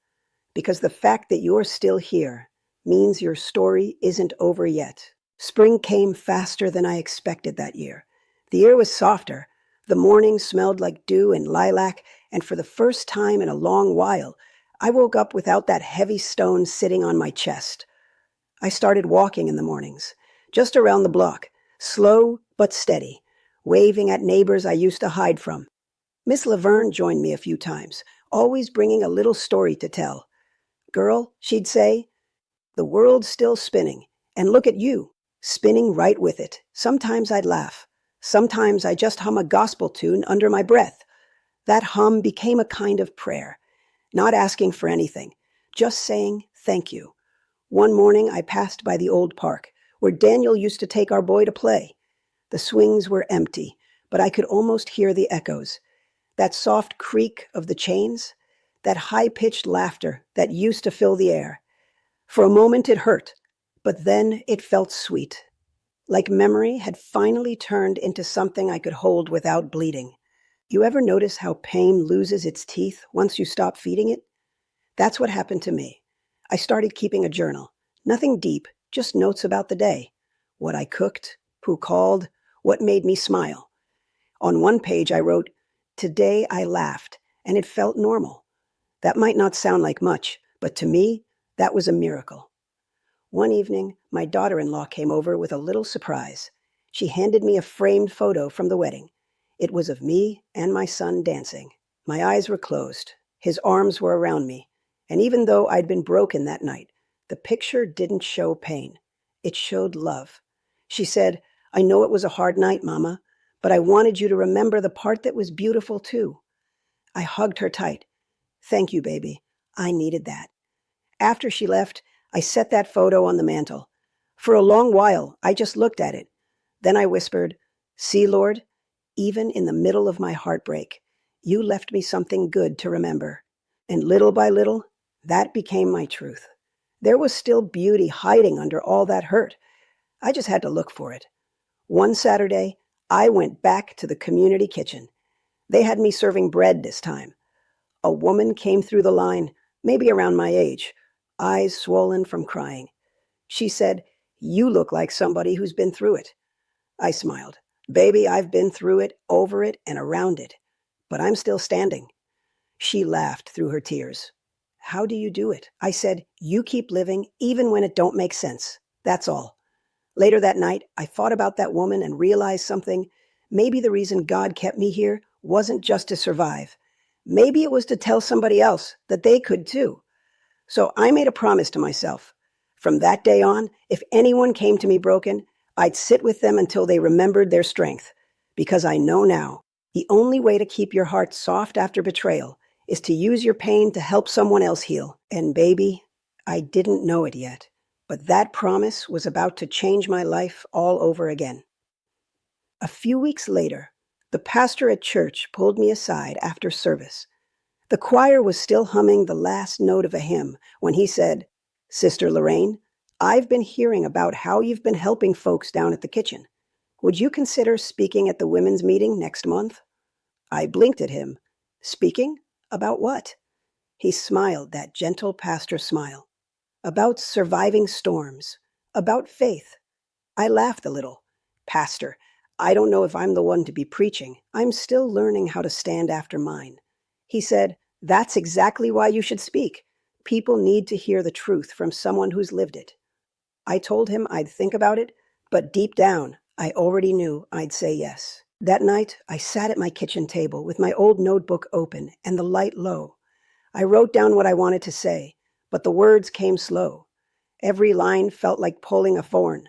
Because the fact that you're still here means your story isn't over yet. Spring came faster than I expected that year. The air was softer. The morning smelled like dew and lilac, and for the first time in a long while, I woke up without that heavy stone sitting on my chest. I started walking in the mornings, just around the block, slow but steady, waving at neighbors I used to hide from. Miss Laverne joined me a few times, always bringing a little story to tell. "Girl," she'd say, "the world's still spinning, and look at you, spinning right with it." Sometimes I'd laugh. Sometimes I just hum a gospel tune under my breath. That hum became a kind of prayer, not asking for anything, just saying thank you. One morning I passed by the old park, where Daniel used to take our boy to play. The swings were empty, but I could almost hear the echoes. That soft creak of the chains, that high-pitched laughter that used to fill the air. For a moment it hurt, but then it felt sweet, like memory had finally turned into something I could hold without bleeding. You ever notice how pain loses its teeth once you stop feeding it? That's what happened to me. I started keeping a journal. Nothing deep, just notes about the day. What I cooked, who called, what made me smile. On one page I wrote, "Today I laughed, and it felt normal." That might not sound like much, but to me, that was a miracle. One evening, my daughter-in-law came over with a little surprise. She handed me a framed photo from the wedding. It was of me and my son dancing. My eyes were closed. His arms were around me. And even though I'd been broken that night, the picture didn't show pain. It showed love. She said, "I know it was a hard night, Mama, but I wanted you to remember the part that was beautiful too." I hugged her tight. "Thank you, baby. I needed that." After she left, I set that photo on the mantel. For a long while, I just looked at it. Then I whispered, "See, Lord, even in the middle of my heartbreak, you left me something good to remember." And little by little, that became my truth. There was still beauty hiding under all that hurt. I just had to look for it. One Saturday, I went back to the community kitchen. They had me serving bread this time. A woman came through the line, maybe around my age, eyes swollen from crying. She said, "You look like somebody who's been through it." I smiled. "Baby, I've been through it, over it, and around it. But I'm still standing." She laughed through her tears. "How do you do it?" I said, "You keep living even when it don't make sense. That's all." Later that night, I thought about that woman and realized something. Maybe the reason God kept me here wasn't just to survive. Maybe it was to tell somebody else that they could too. So I made a promise to myself. From that day on, if anyone came to me broken, I'd sit with them until they remembered their strength. Because I know now, the only way to keep your heart soft after betrayal is to use your pain to help someone else heal. And baby, I didn't know it yet, but that promise was about to change my life all over again. A few weeks later, the pastor at church pulled me aside after service. The choir was still humming the last note of a hymn when he said, "Sister Lorraine, I've been hearing about how you've been helping folks down at the kitchen. Would you consider speaking at the women's meeting next month?" I blinked at him. "Speaking? About what?" He smiled that gentle pastor smile. "About surviving storms. About faith." I laughed a little. "Pastor, I don't know if I'm the one to be preaching. I'm still learning how to stand after mine." He said, "That's exactly why you should speak. People need to hear the truth from someone who's lived it." I told him I'd think about it, but deep down, I already knew I'd say yes. That night, I sat at my kitchen table with my old notebook open and the light low. I wrote down what I wanted to say, but the words came slow. Every line felt like pulling a thorn.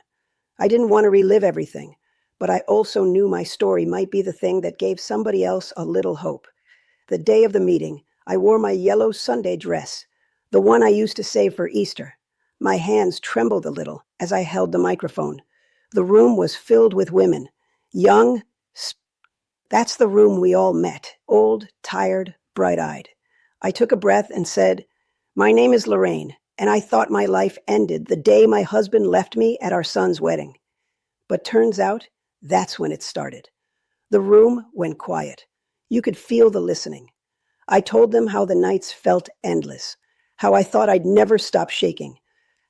I didn't want to relive everything, but I also knew my story might be the thing that gave somebody else a little hope. The day of the meeting, I wore my yellow Sunday dress, the one I used to save for Easter. My hands trembled a little as I held the microphone. The room was filled with women, young. That's the room we all met, old, tired, bright-eyed. I took a breath and said, "My name is Lorraine, and I thought my life ended the day my husband left me at our son's wedding." But turns out, that's when it started. The room went quiet. You could feel the listening. I told them how the nights felt endless, how I thought I'd never stop shaking,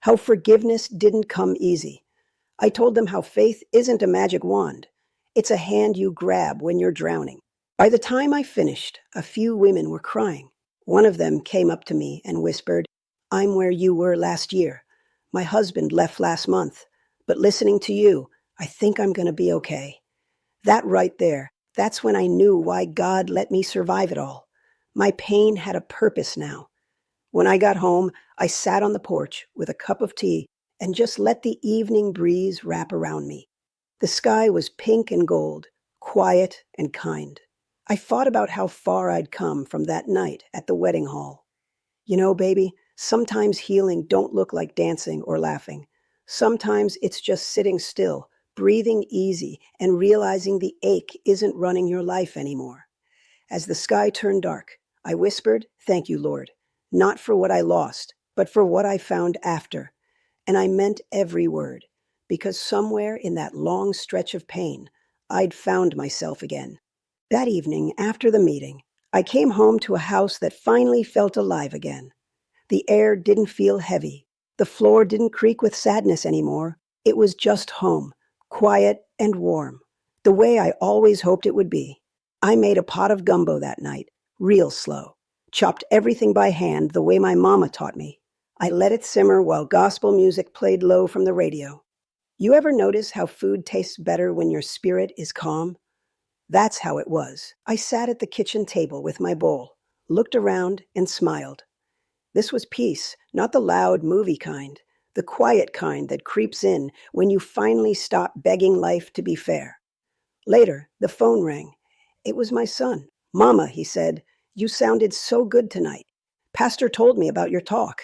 how forgiveness didn't come easy. I told them how faith isn't a magic wand. It's a hand you grab when you're drowning. By the time I finished, a few women were crying. One of them came up to me and whispered, "I'm where you were last year. My husband left last month, but listening to you, I think I'm going to be okay." That right there, that's when I knew why God let me survive it all. My pain had a purpose now. When I got home, I sat on the porch with a cup of tea and just let the evening breeze wrap around me. The sky was pink and gold, quiet and kind. I thought about how far I'd come from that night at the wedding hall. You know, baby, sometimes healing don't look like dancing or laughing. Sometimes it's just sitting still, breathing easy, and realizing the ache isn't running your life anymore. As the sky turned dark, I whispered, "Thank you, Lord, not for what I lost, but for what I found after. And I meant every word, because somewhere in that long stretch of pain, I'd found myself again. That evening, after the meeting, I came home to a house that finally felt alive again. The air didn't feel heavy. The floor didn't creak with sadness anymore. It was just home, quiet and warm, the way I always hoped it would be. I made a pot of gumbo that night, real slow, chopped everything by hand the way my mama taught me. I let it simmer while gospel music played low from the radio. You ever notice how food tastes better when your spirit is calm? That's how it was. I sat at the kitchen table with my bowl, looked around, and smiled. This was peace, not the loud movie kind, the quiet kind that creeps in when you finally stop begging life to be fair. Later, the phone rang. It was my son. "Mama," he said, "you sounded so good tonight. Pastor told me about your talk."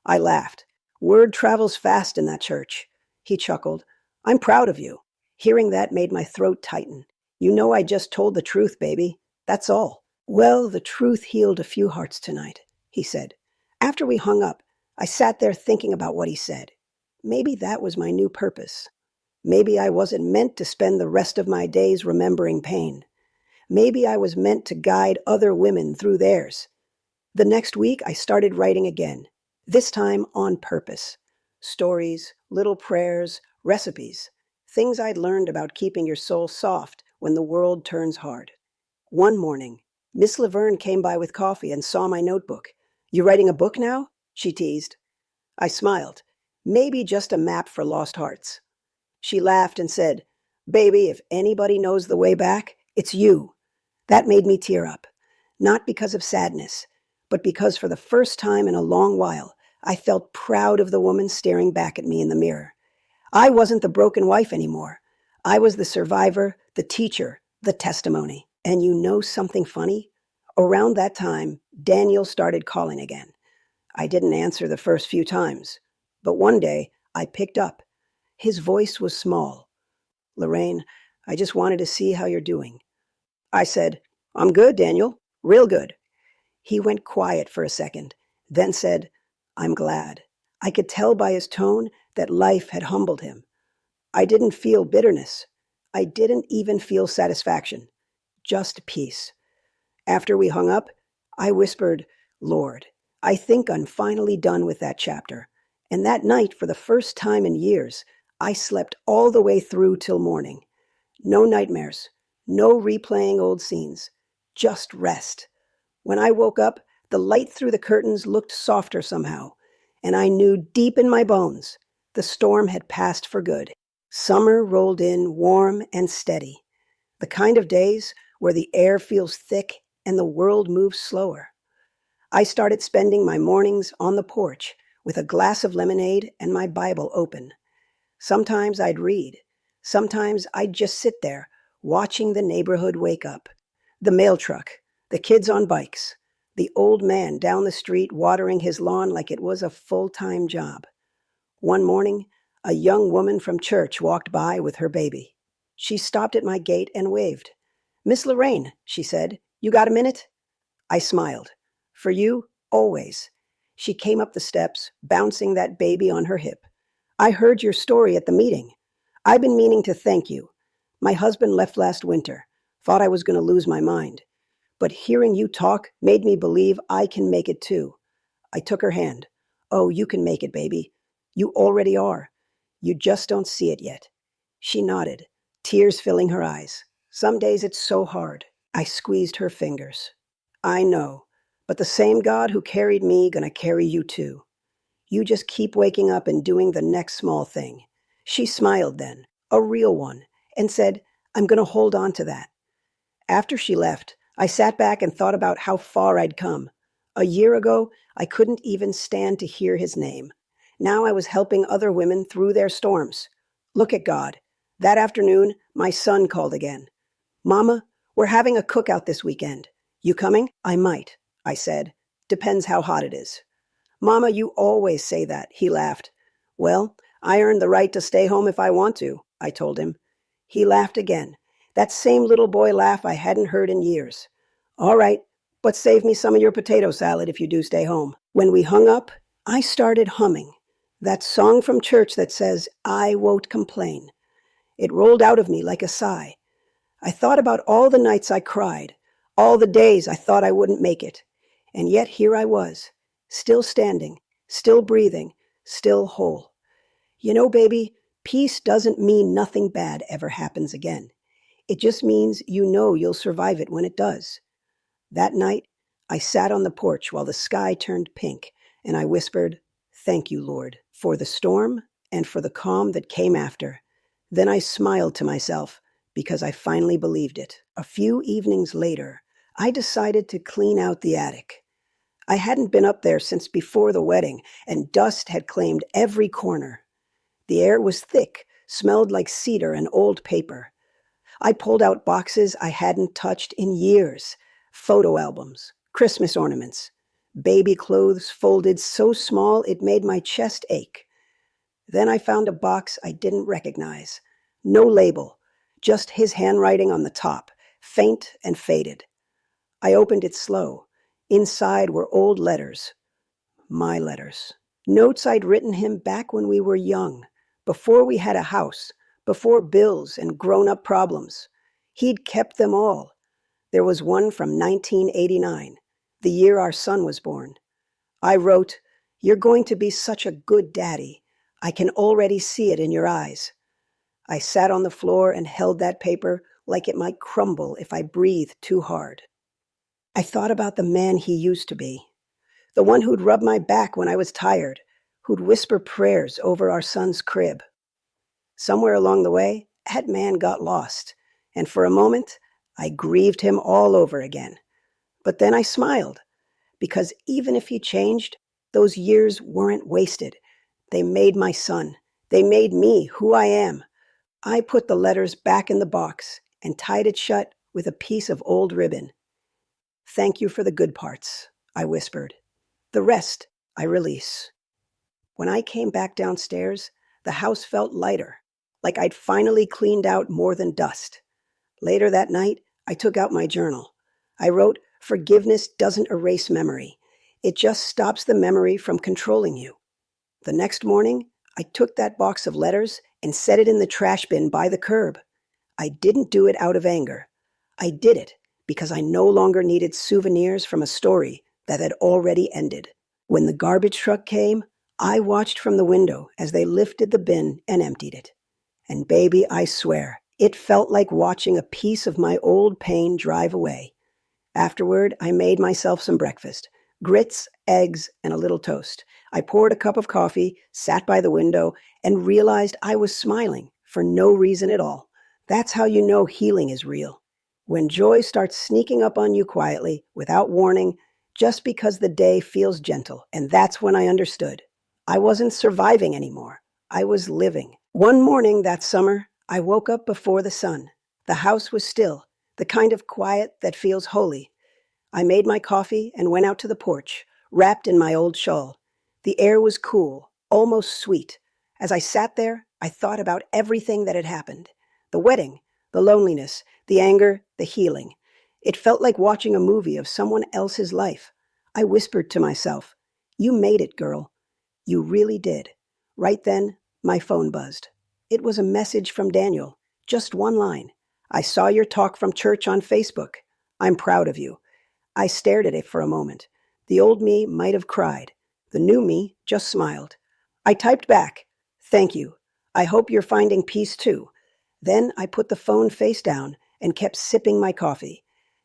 I laughed. "Word travels fast in that church." He chuckled. "I'm proud of you." Hearing that made my throat tighten. "You know I just told the truth, baby. That's all." "Well, the truth healed a few hearts tonight," he said. After we hung up, I sat there thinking about what he said. Maybe that was my new purpose. Maybe I wasn't meant to spend the rest of my days remembering pain. Maybe I was meant to guide other women through theirs. The next week, I started writing again, this time on purpose. Stories, little prayers, recipes, things I'd learned about keeping your soul soft when the world turns hard. One morning, Miss Laverne came by with coffee and saw my notebook. "You writing a book now?" she teased. I smiled. Maybe just a map for lost hearts. She laughed and said, "Baby, if anybody knows the way back, it's you." That made me tear up. Not because of sadness, but because for the first time in a long while, I felt proud of the woman staring back at me in the mirror. I wasn't the broken wife anymore. I was the survivor, the teacher, the testimony. And you know something funny? Around that time, Daniel started calling again. I didn't answer the first few times, but one day I picked up. His voice was small. "Lorraine, I just wanted to see how you're doing." I said, "I'm good, Daniel, real good." He went quiet for a second, then said, "I'm glad." I could tell by his tone that life had humbled him. I didn't feel bitterness. I didn't even feel satisfaction, just peace. After we hung up, I whispered, "Lord, I think I'm finally done with that chapter." And that night, for the first time in years, I slept all the way through till morning. No nightmares, no replaying old scenes, just rest. When I woke up, the light through the curtains looked softer somehow, and I knew deep in my bones the storm had passed for good. Summer rolled in warm and steady, the kind of days where the air feels thick and the world moves slower. I started spending my mornings on the porch with a glass of lemonade and my Bible open. Sometimes I'd read. Sometimes I'd just sit there, watching the neighborhood wake up. The mail truck, the kids on bikes, the old man down the street watering his lawn like it was a full-time job. One morning, a young woman from church walked by with her baby. She stopped at my gate and waved. "Miss Lorraine," she said, "you got a minute?" I smiled. "For you, always." She came up the steps, bouncing that baby on her hip. "I heard your story at the meeting. I've been meaning to thank you. My husband left last winter. Thought I was going to lose my mind. But hearing you talk made me believe I can make it too." I took her hand. "Oh, you can make it, baby. You already are. You just don't see it yet." She nodded, tears filling her eyes. "Some days it's so hard." I squeezed her fingers. "I know, but the same God who carried me gonna carry you too. You just keep waking up and doing the next small thing." She smiled then, a real one, and said, "I'm gonna hold on to that." After she left, I sat back and thought about how far I'd come. A year ago, I couldn't even stand to hear his name. Now I was helping other women through their storms. Look at God. That afternoon, my son called again. "Mama, we're having a cookout this weekend. You coming?" "I might," I said. "Depends how hot it is." "Mama, you always say that," he laughed. "Well, I earned the right to stay home if I want to," I told him. He laughed again, that same little boy laugh I hadn't heard in years. "All right, but save me some of your potato salad if you do stay home." When we hung up, I started humming that song from church that says, "I won't complain." It rolled out of me like a sigh. I thought about all the nights I cried, all the days I thought I wouldn't make it. And yet here I was, still standing, still breathing, still whole. You know, baby, peace doesn't mean nothing bad ever happens again. It just means you know you'll survive it when it does. That night, I sat on the porch while the sky turned pink, and I whispered, "Thank you, Lord, for the storm and for the calm that came after." Then I smiled to myself because I finally believed it. A few evenings later, I decided to clean out the attic. I hadn't been up there since before the wedding, and dust had claimed every corner. The air was thick, smelled like cedar and old paper. I pulled out boxes I hadn't touched in years, photo albums, Christmas ornaments, baby clothes folded so small it made my chest ache. Then I found a box I didn't recognize. No label, just his handwriting on the top, faint and faded. I opened it slow. Inside were old letters, my letters. Notes I'd written him back when we were young, before we had a house, before bills and grown-up problems. He'd kept them all. There was one from 1989, the year our son was born. I wrote, "You're going to be such a good daddy. I can already see it in your eyes." I sat on the floor and held that paper like it might crumble if I breathed too hard. I thought about the man he used to be, the one who'd rub my back when I was tired, who'd whisper prayers over our son's crib. Somewhere along the way, that man got lost, and for a moment, I grieved him all over again. But then I smiled, because even if he changed, those years weren't wasted. They made my son. They made me who I am. I put the letters back in the box and tied it shut with a piece of old ribbon. "Thank you for the good parts," I whispered. "The rest I release." When I came back downstairs, the house felt lighter, like I'd finally cleaned out more than dust. Later that night, I took out my journal. I wrote, "Forgiveness doesn't erase memory. It just stops the memory from controlling you." The next morning, I took that box of letters and set it in the trash bin by the curb. I didn't do it out of anger. I did it because I no longer needed souvenirs from a story that had already ended. When the garbage truck came, I watched from the window as they lifted the bin and emptied it. And baby, I swear, it felt like watching a piece of my old pain drive away. Afterward, I made myself some breakfast, grits, eggs, and a little toast. I poured a cup of coffee, sat by the window, and realized I was smiling for no reason at all. That's how you know healing is real. When joy starts sneaking up on you quietly, without warning, just because the day feels gentle. And that's when I understood. I wasn't surviving anymore. I was living. One morning that summer, I woke up before the sun. The house was still, the kind of quiet that feels holy. I made my coffee and went out to the porch, wrapped in my old shawl. The air was cool, almost sweet. As I sat there, I thought about everything that had happened. The wedding, the loneliness, the anger, the healing. It felt like watching a movie of someone else's life. I whispered to myself, "You made it, girl. You really did." Right then, my phone buzzed. It was a message from Daniel, just one line. "I saw your talk from church on Facebook. I'm proud of you." I stared at it for a moment. The old me might have cried. The new me just smiled. I typed back, "Thank you. I hope you're finding peace too." Then I put the phone face down and kept sipping my coffee.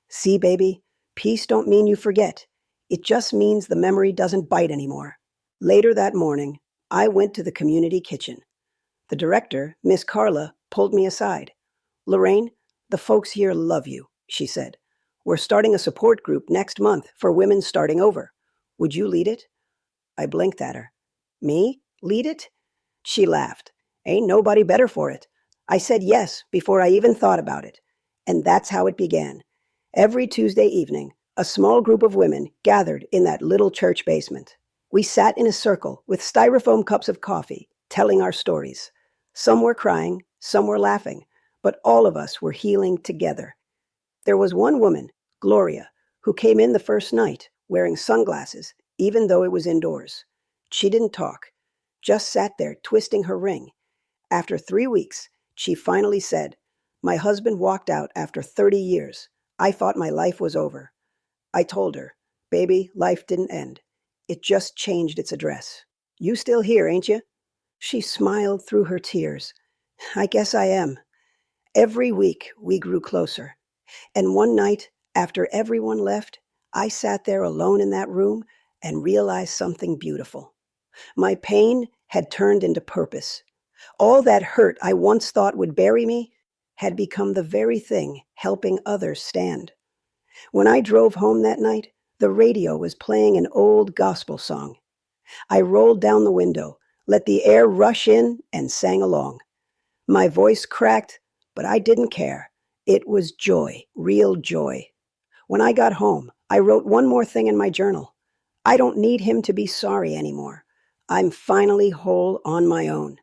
See, baby, peace don't mean you forget. It just means the memory doesn't bite anymore. Later that morning, I went to the community kitchen. The director, Miss Carla, pulled me aside. "Lorraine, the folks here love you," she said. "We're starting a support group next month for women starting over. Would you lead it?" I blinked at her. "Me? Lead it?" She laughed. "Ain't nobody better for it." I said yes before I even thought about it. And that's how it began. Every Tuesday evening, a small group of women gathered in that little church basement. We sat in a circle with styrofoam cups of coffee, telling our stories. Some were crying, some were laughing, but all of us were healing together. There was one woman, Gloria, who came in the first night, wearing sunglasses, even though it was indoors. She didn't talk, just sat there twisting her ring. After 3 weeks, she finally said, "My husband walked out after 30 years. I thought my life was over." I told her, "Baby, life didn't end. It just changed its address. You still here, ain't you?" She smiled through her tears. "I guess I am." Every week, we grew closer. And one night, after everyone left, I sat there alone in that room and realized something beautiful. My pain had turned into purpose. All that hurt I once thought would bury me had become the very thing helping others stand. When I drove home that night, the radio was playing an old gospel song. I rolled down the window, let the air rush in, and sang along. My voice cracked, but I didn't care. It was joy, real joy. When I got home, I wrote one more thing in my journal. I don't need him to be sorry anymore. I'm finally whole on my own.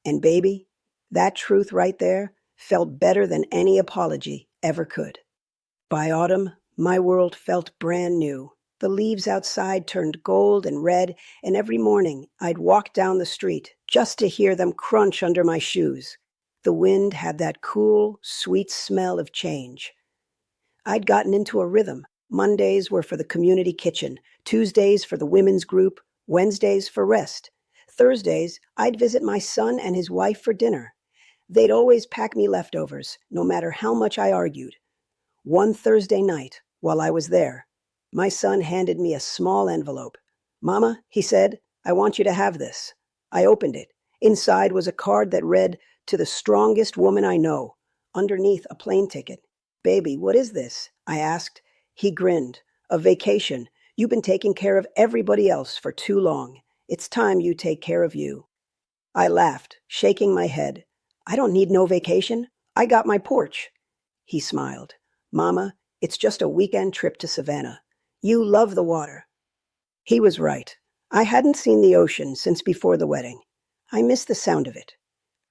And baby, that truth right there felt better than any apology ever could. By autumn, my world felt brand new. The leaves outside turned gold and red, and every morning I'd walk down the street just to hear them crunch under my shoes. The wind had that cool, sweet smell of change. I'd gotten into a rhythm. Mondays were for the community kitchen, Tuesdays for the women's group, Wednesdays for rest. Thursdays, I'd visit my son and his wife for dinner. They'd always pack me leftovers, no matter how much I argued. One Thursday night, while I was there, my son handed me a small envelope. "Mama," he said, "I want you to have this." I opened it. Inside was a card that read, "To the strongest woman I know." Underneath, a plane ticket. "Baby, what is this?" I asked. He grinned. "A vacation. You've been taking care of everybody else for too long. It's time you take care of you." I laughed, shaking my head. "I don't need no vacation. I got my porch." He smiled. "Mama, it's just a weekend trip to Savannah. You love the water." He was right. I hadn't seen the ocean since before the wedding. I missed the sound of it.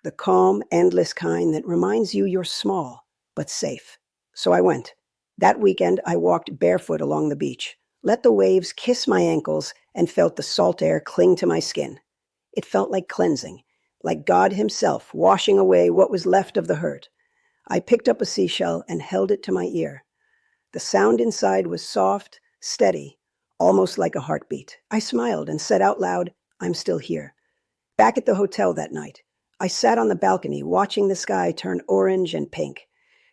The calm, endless kind that reminds you you're small, but safe. So I went. That weekend, I walked barefoot along the beach, let the waves kiss my ankles, and felt the salt air cling to my skin. It felt like cleansing, like God Himself washing away what was left of the hurt. I picked up a seashell and held it to my ear. The sound inside was soft, steady, almost like a heartbeat. I smiled and said out loud, "I'm still here." Back at the hotel that night, I sat on the balcony watching the sky turn orange and pink.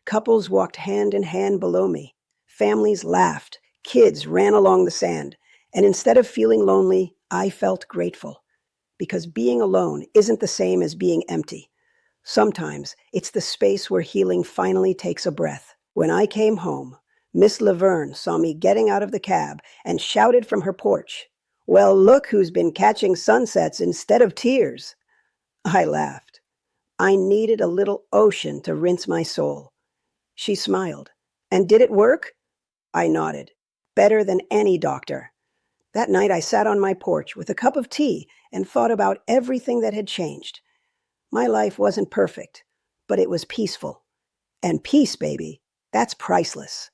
Couples walked hand in hand below me. Families laughed. Kids ran along the sand. And instead of feeling lonely, I felt grateful. Because being alone isn't the same as being empty. Sometimes it's the space where healing finally takes a breath. When I came home, Miss Laverne saw me getting out of the cab and shouted from her porch, "Well, look who's been catching sunsets instead of tears." I laughed. I needed a little ocean to rinse my soul. She smiled. "And did it work?" I nodded. "Better than any doctor." That night I sat on my porch with a cup of tea and thought about everything that had changed. My life wasn't perfect, but it was peaceful. And peace, baby, that's priceless.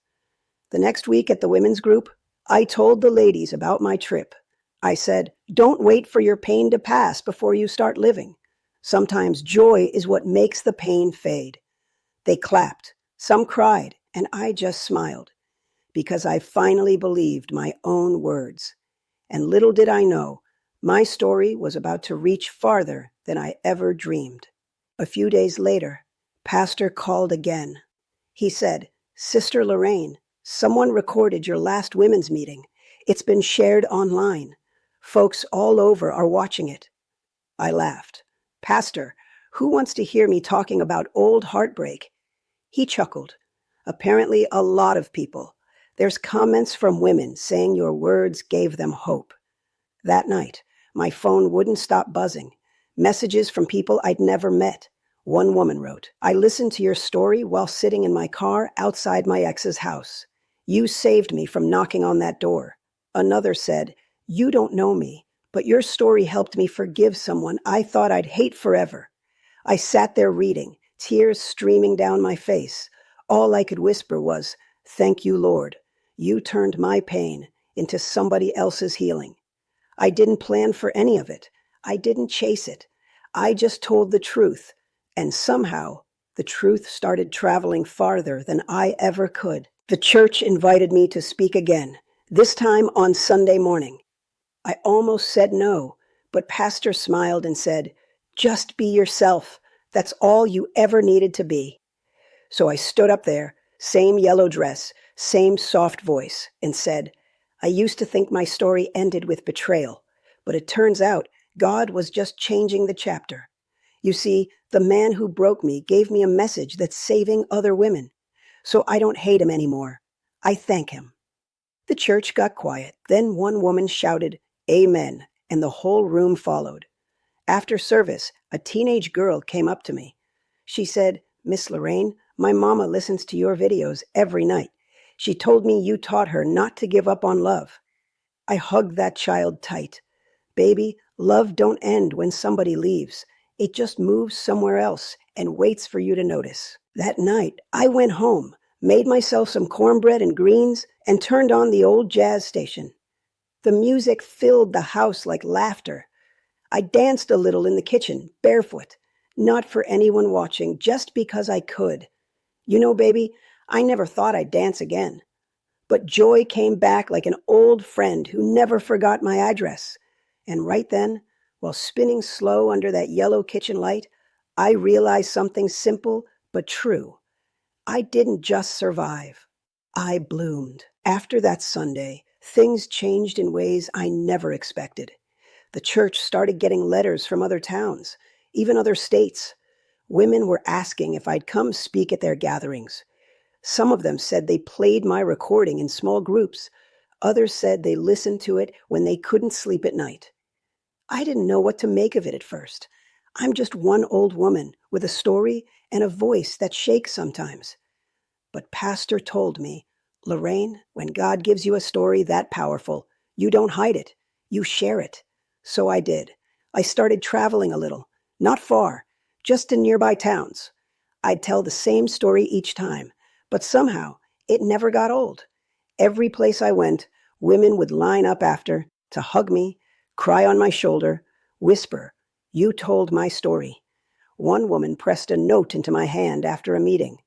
The next week at the women's group, I told the ladies about my trip. I said, "Don't wait for your pain to pass before you start living. Sometimes joy is what makes the pain fade." They clapped. Some cried, and I just smiled, because I finally believed my own words. And little did I know, my story was about to reach farther than I ever dreamed. A few days later, Pastor called again. He said, "Sister Lorraine, someone recorded your last women's meeting. It's been shared online. Folks all over are watching it." I laughed. "Pastor, who wants to hear me talking about old heartbreak?" He chuckled. "Apparently a lot of people. There's comments from women saying your words gave them hope." That night, my phone wouldn't stop buzzing. Messages from people I'd never met. One woman wrote, "I listened to your story while sitting in my car outside my ex's house. You saved me from knocking on that door." Another said, "You don't know me, but your story helped me forgive someone I thought I'd hate forever." I sat there reading, tears streaming down my face. All I could whisper was, "Thank you, Lord. You turned my pain into somebody else's healing." I didn't plan for any of it. I didn't chase it. I just told the truth. And somehow, the truth started traveling farther than I ever could. The church invited me to speak again, this time on Sunday morning. I almost said no, but Pastor smiled and said, "Just be yourself. That's all you ever needed to be." So I stood up there, same yellow dress, same soft voice, and said, "I used to think my story ended with betrayal, but it turns out God was just changing the chapter. You see, the man who broke me gave me a message that's saving other women. So I don't hate him anymore. I thank him." The church got quiet. Then one woman shouted, "Amen," and the whole room followed. After service, a teenage girl came up to me. She said, "Miss Lorraine, my mama listens to your videos every night. She told me you taught her not to give up on love." I hugged that child tight. Baby, love don't end when somebody leaves. It just moves somewhere else and waits for you to notice. That night, I went home, made myself some cornbread and greens, and turned on the old jazz station. The music filled the house like laughter. I danced a little in the kitchen, barefoot, not for anyone watching, just because I could. You know, baby, I never thought I'd dance again. But joy came back like an old friend who never forgot my address. And right then, while spinning slow under that yellow kitchen light, I realized something simple but true. I didn't just survive. I bloomed. After that Sunday, things changed in ways I never expected. The church started getting letters from other towns, even other states. Women were asking if I'd come speak at their gatherings. Some of them said they played my recording in small groups. Others said they listened to it when they couldn't sleep at night. I didn't know what to make of it at first. I'm just one old woman with a story and a voice that shakes sometimes. But Pastor told me, "Lorraine, when God gives you a story that powerful, you don't hide it, you share it." So I did. I started traveling a little, not far, just in nearby towns. I'd tell the same story each time, but somehow it never got old. Every place I went, women would line up after to hug me, cry on my shoulder, whisper, "You told my story." One woman pressed a note into my hand after a meeting.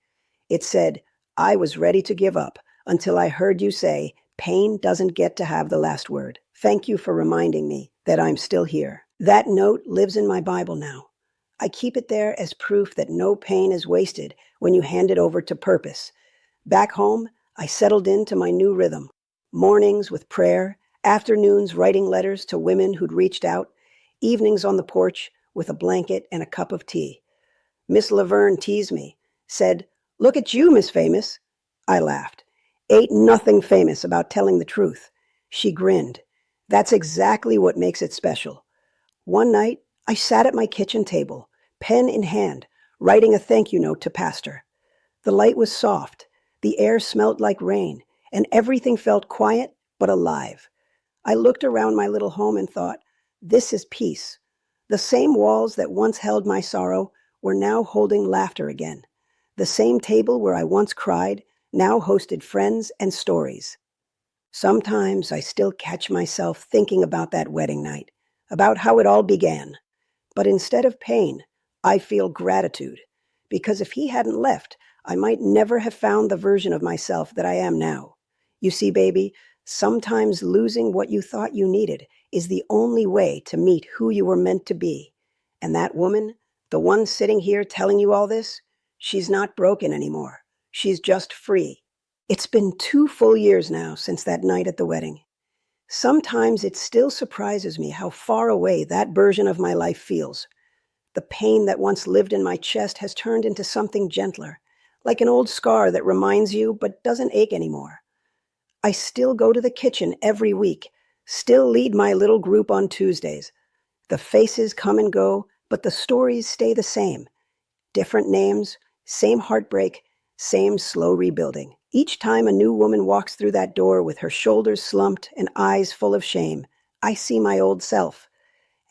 It said, "I was ready to give up until I heard you say, 'Pain doesn't get to have the last word.' Thank you for reminding me that I'm still here." That note lives in my Bible now. I keep it there as proof that no pain is wasted when you hand it over to purpose. Back home, I settled into my new rhythm. Mornings with prayer, afternoons writing letters to women who'd reached out, evenings on the porch with a blanket and a cup of tea. Miss Laverne teased me, said, "Look at you, Miss Famous." I laughed. "Ain't nothing famous about telling the truth." She grinned. "That's exactly what makes it special." One night, I sat at my kitchen table, pen in hand, writing a thank you note to Pastor. The light was soft, the air smelled like rain, and everything felt quiet but alive. I looked around my little home and thought, this is peace. The same walls that once held my sorrow were now holding laughter again. The same table where I once cried now hosted friends and stories. Sometimes I still catch myself thinking about that wedding night, about how it all began. But instead of pain, I feel gratitude, because if he hadn't left, I might never have found the version of myself that I am now. You see, baby, sometimes losing what you thought you needed is the only way to meet who you were meant to be. And that woman, the one sitting here telling you all this, she's not broken anymore. She's just free. It's been 2 full years now since that night at the wedding. Sometimes it still surprises me how far away that version of my life feels. The pain that once lived in my chest has turned into something gentler, like an old scar that reminds you but doesn't ache anymore. I still go to the kitchen every week, still lead my little group on Tuesdays. The faces come and go, but the stories stay the same. Different names, same heartbreak, same slow rebuilding. Each time a new woman walks through that door with her shoulders slumped and eyes full of shame, I see my old self.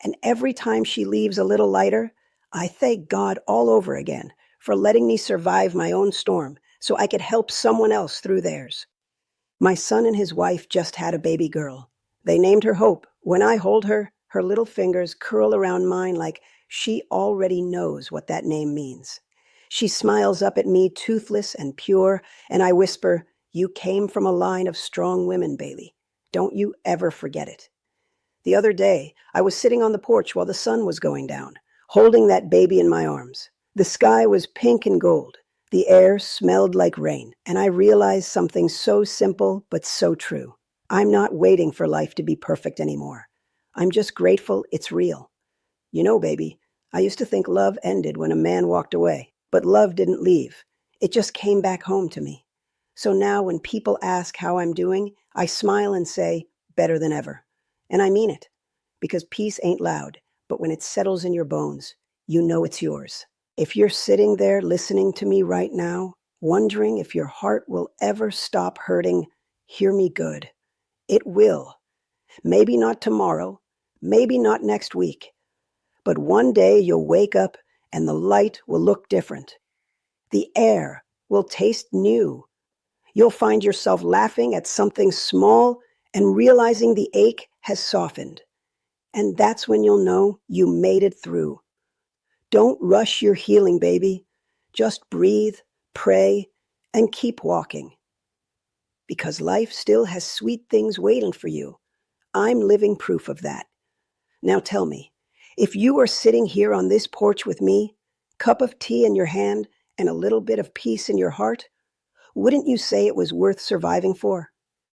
And every time she leaves a little lighter, I thank God all over again for letting me survive my own storm so I could help someone else through theirs. My son and his wife just had a baby girl. They named her Hope, When I hold her, her little fingers curl around mine like she already knows what that name means. She smiles up at me, toothless and pure, and I whisper, "You came from a line of strong women, Bailey. Don't you ever forget it." The other day, I was sitting on the porch while the sun was going down, holding that baby in my arms. The sky was pink and gold. The air smelled like rain, and I realized something so simple but so true. I'm not waiting for life to be perfect anymore. I'm just grateful it's real. You know, baby, I used to think love ended when a man walked away, but love didn't leave. It just came back home to me. So now when people ask how I'm doing, I smile and say, better than ever. And I mean it, because peace ain't loud, but when it settles in your bones, you know it's yours. If you're sitting there listening to me right now, wondering if your heart will ever stop hurting, hear me good. It will. Maybe not tomorrow, maybe not next week, but one day you'll wake up and the light will look different. The air will taste new. You'll find yourself laughing at something small and realizing the ache has softened. And that's when you'll know you made it through. Don't rush your healing, baby. Just breathe, pray, and keep walking. Because life still has sweet things waiting for you. I'm living proof of that. Now tell me, if you were sitting here on this porch with me, cup of tea in your hand and a little bit of peace in your heart, wouldn't you say it was worth surviving for?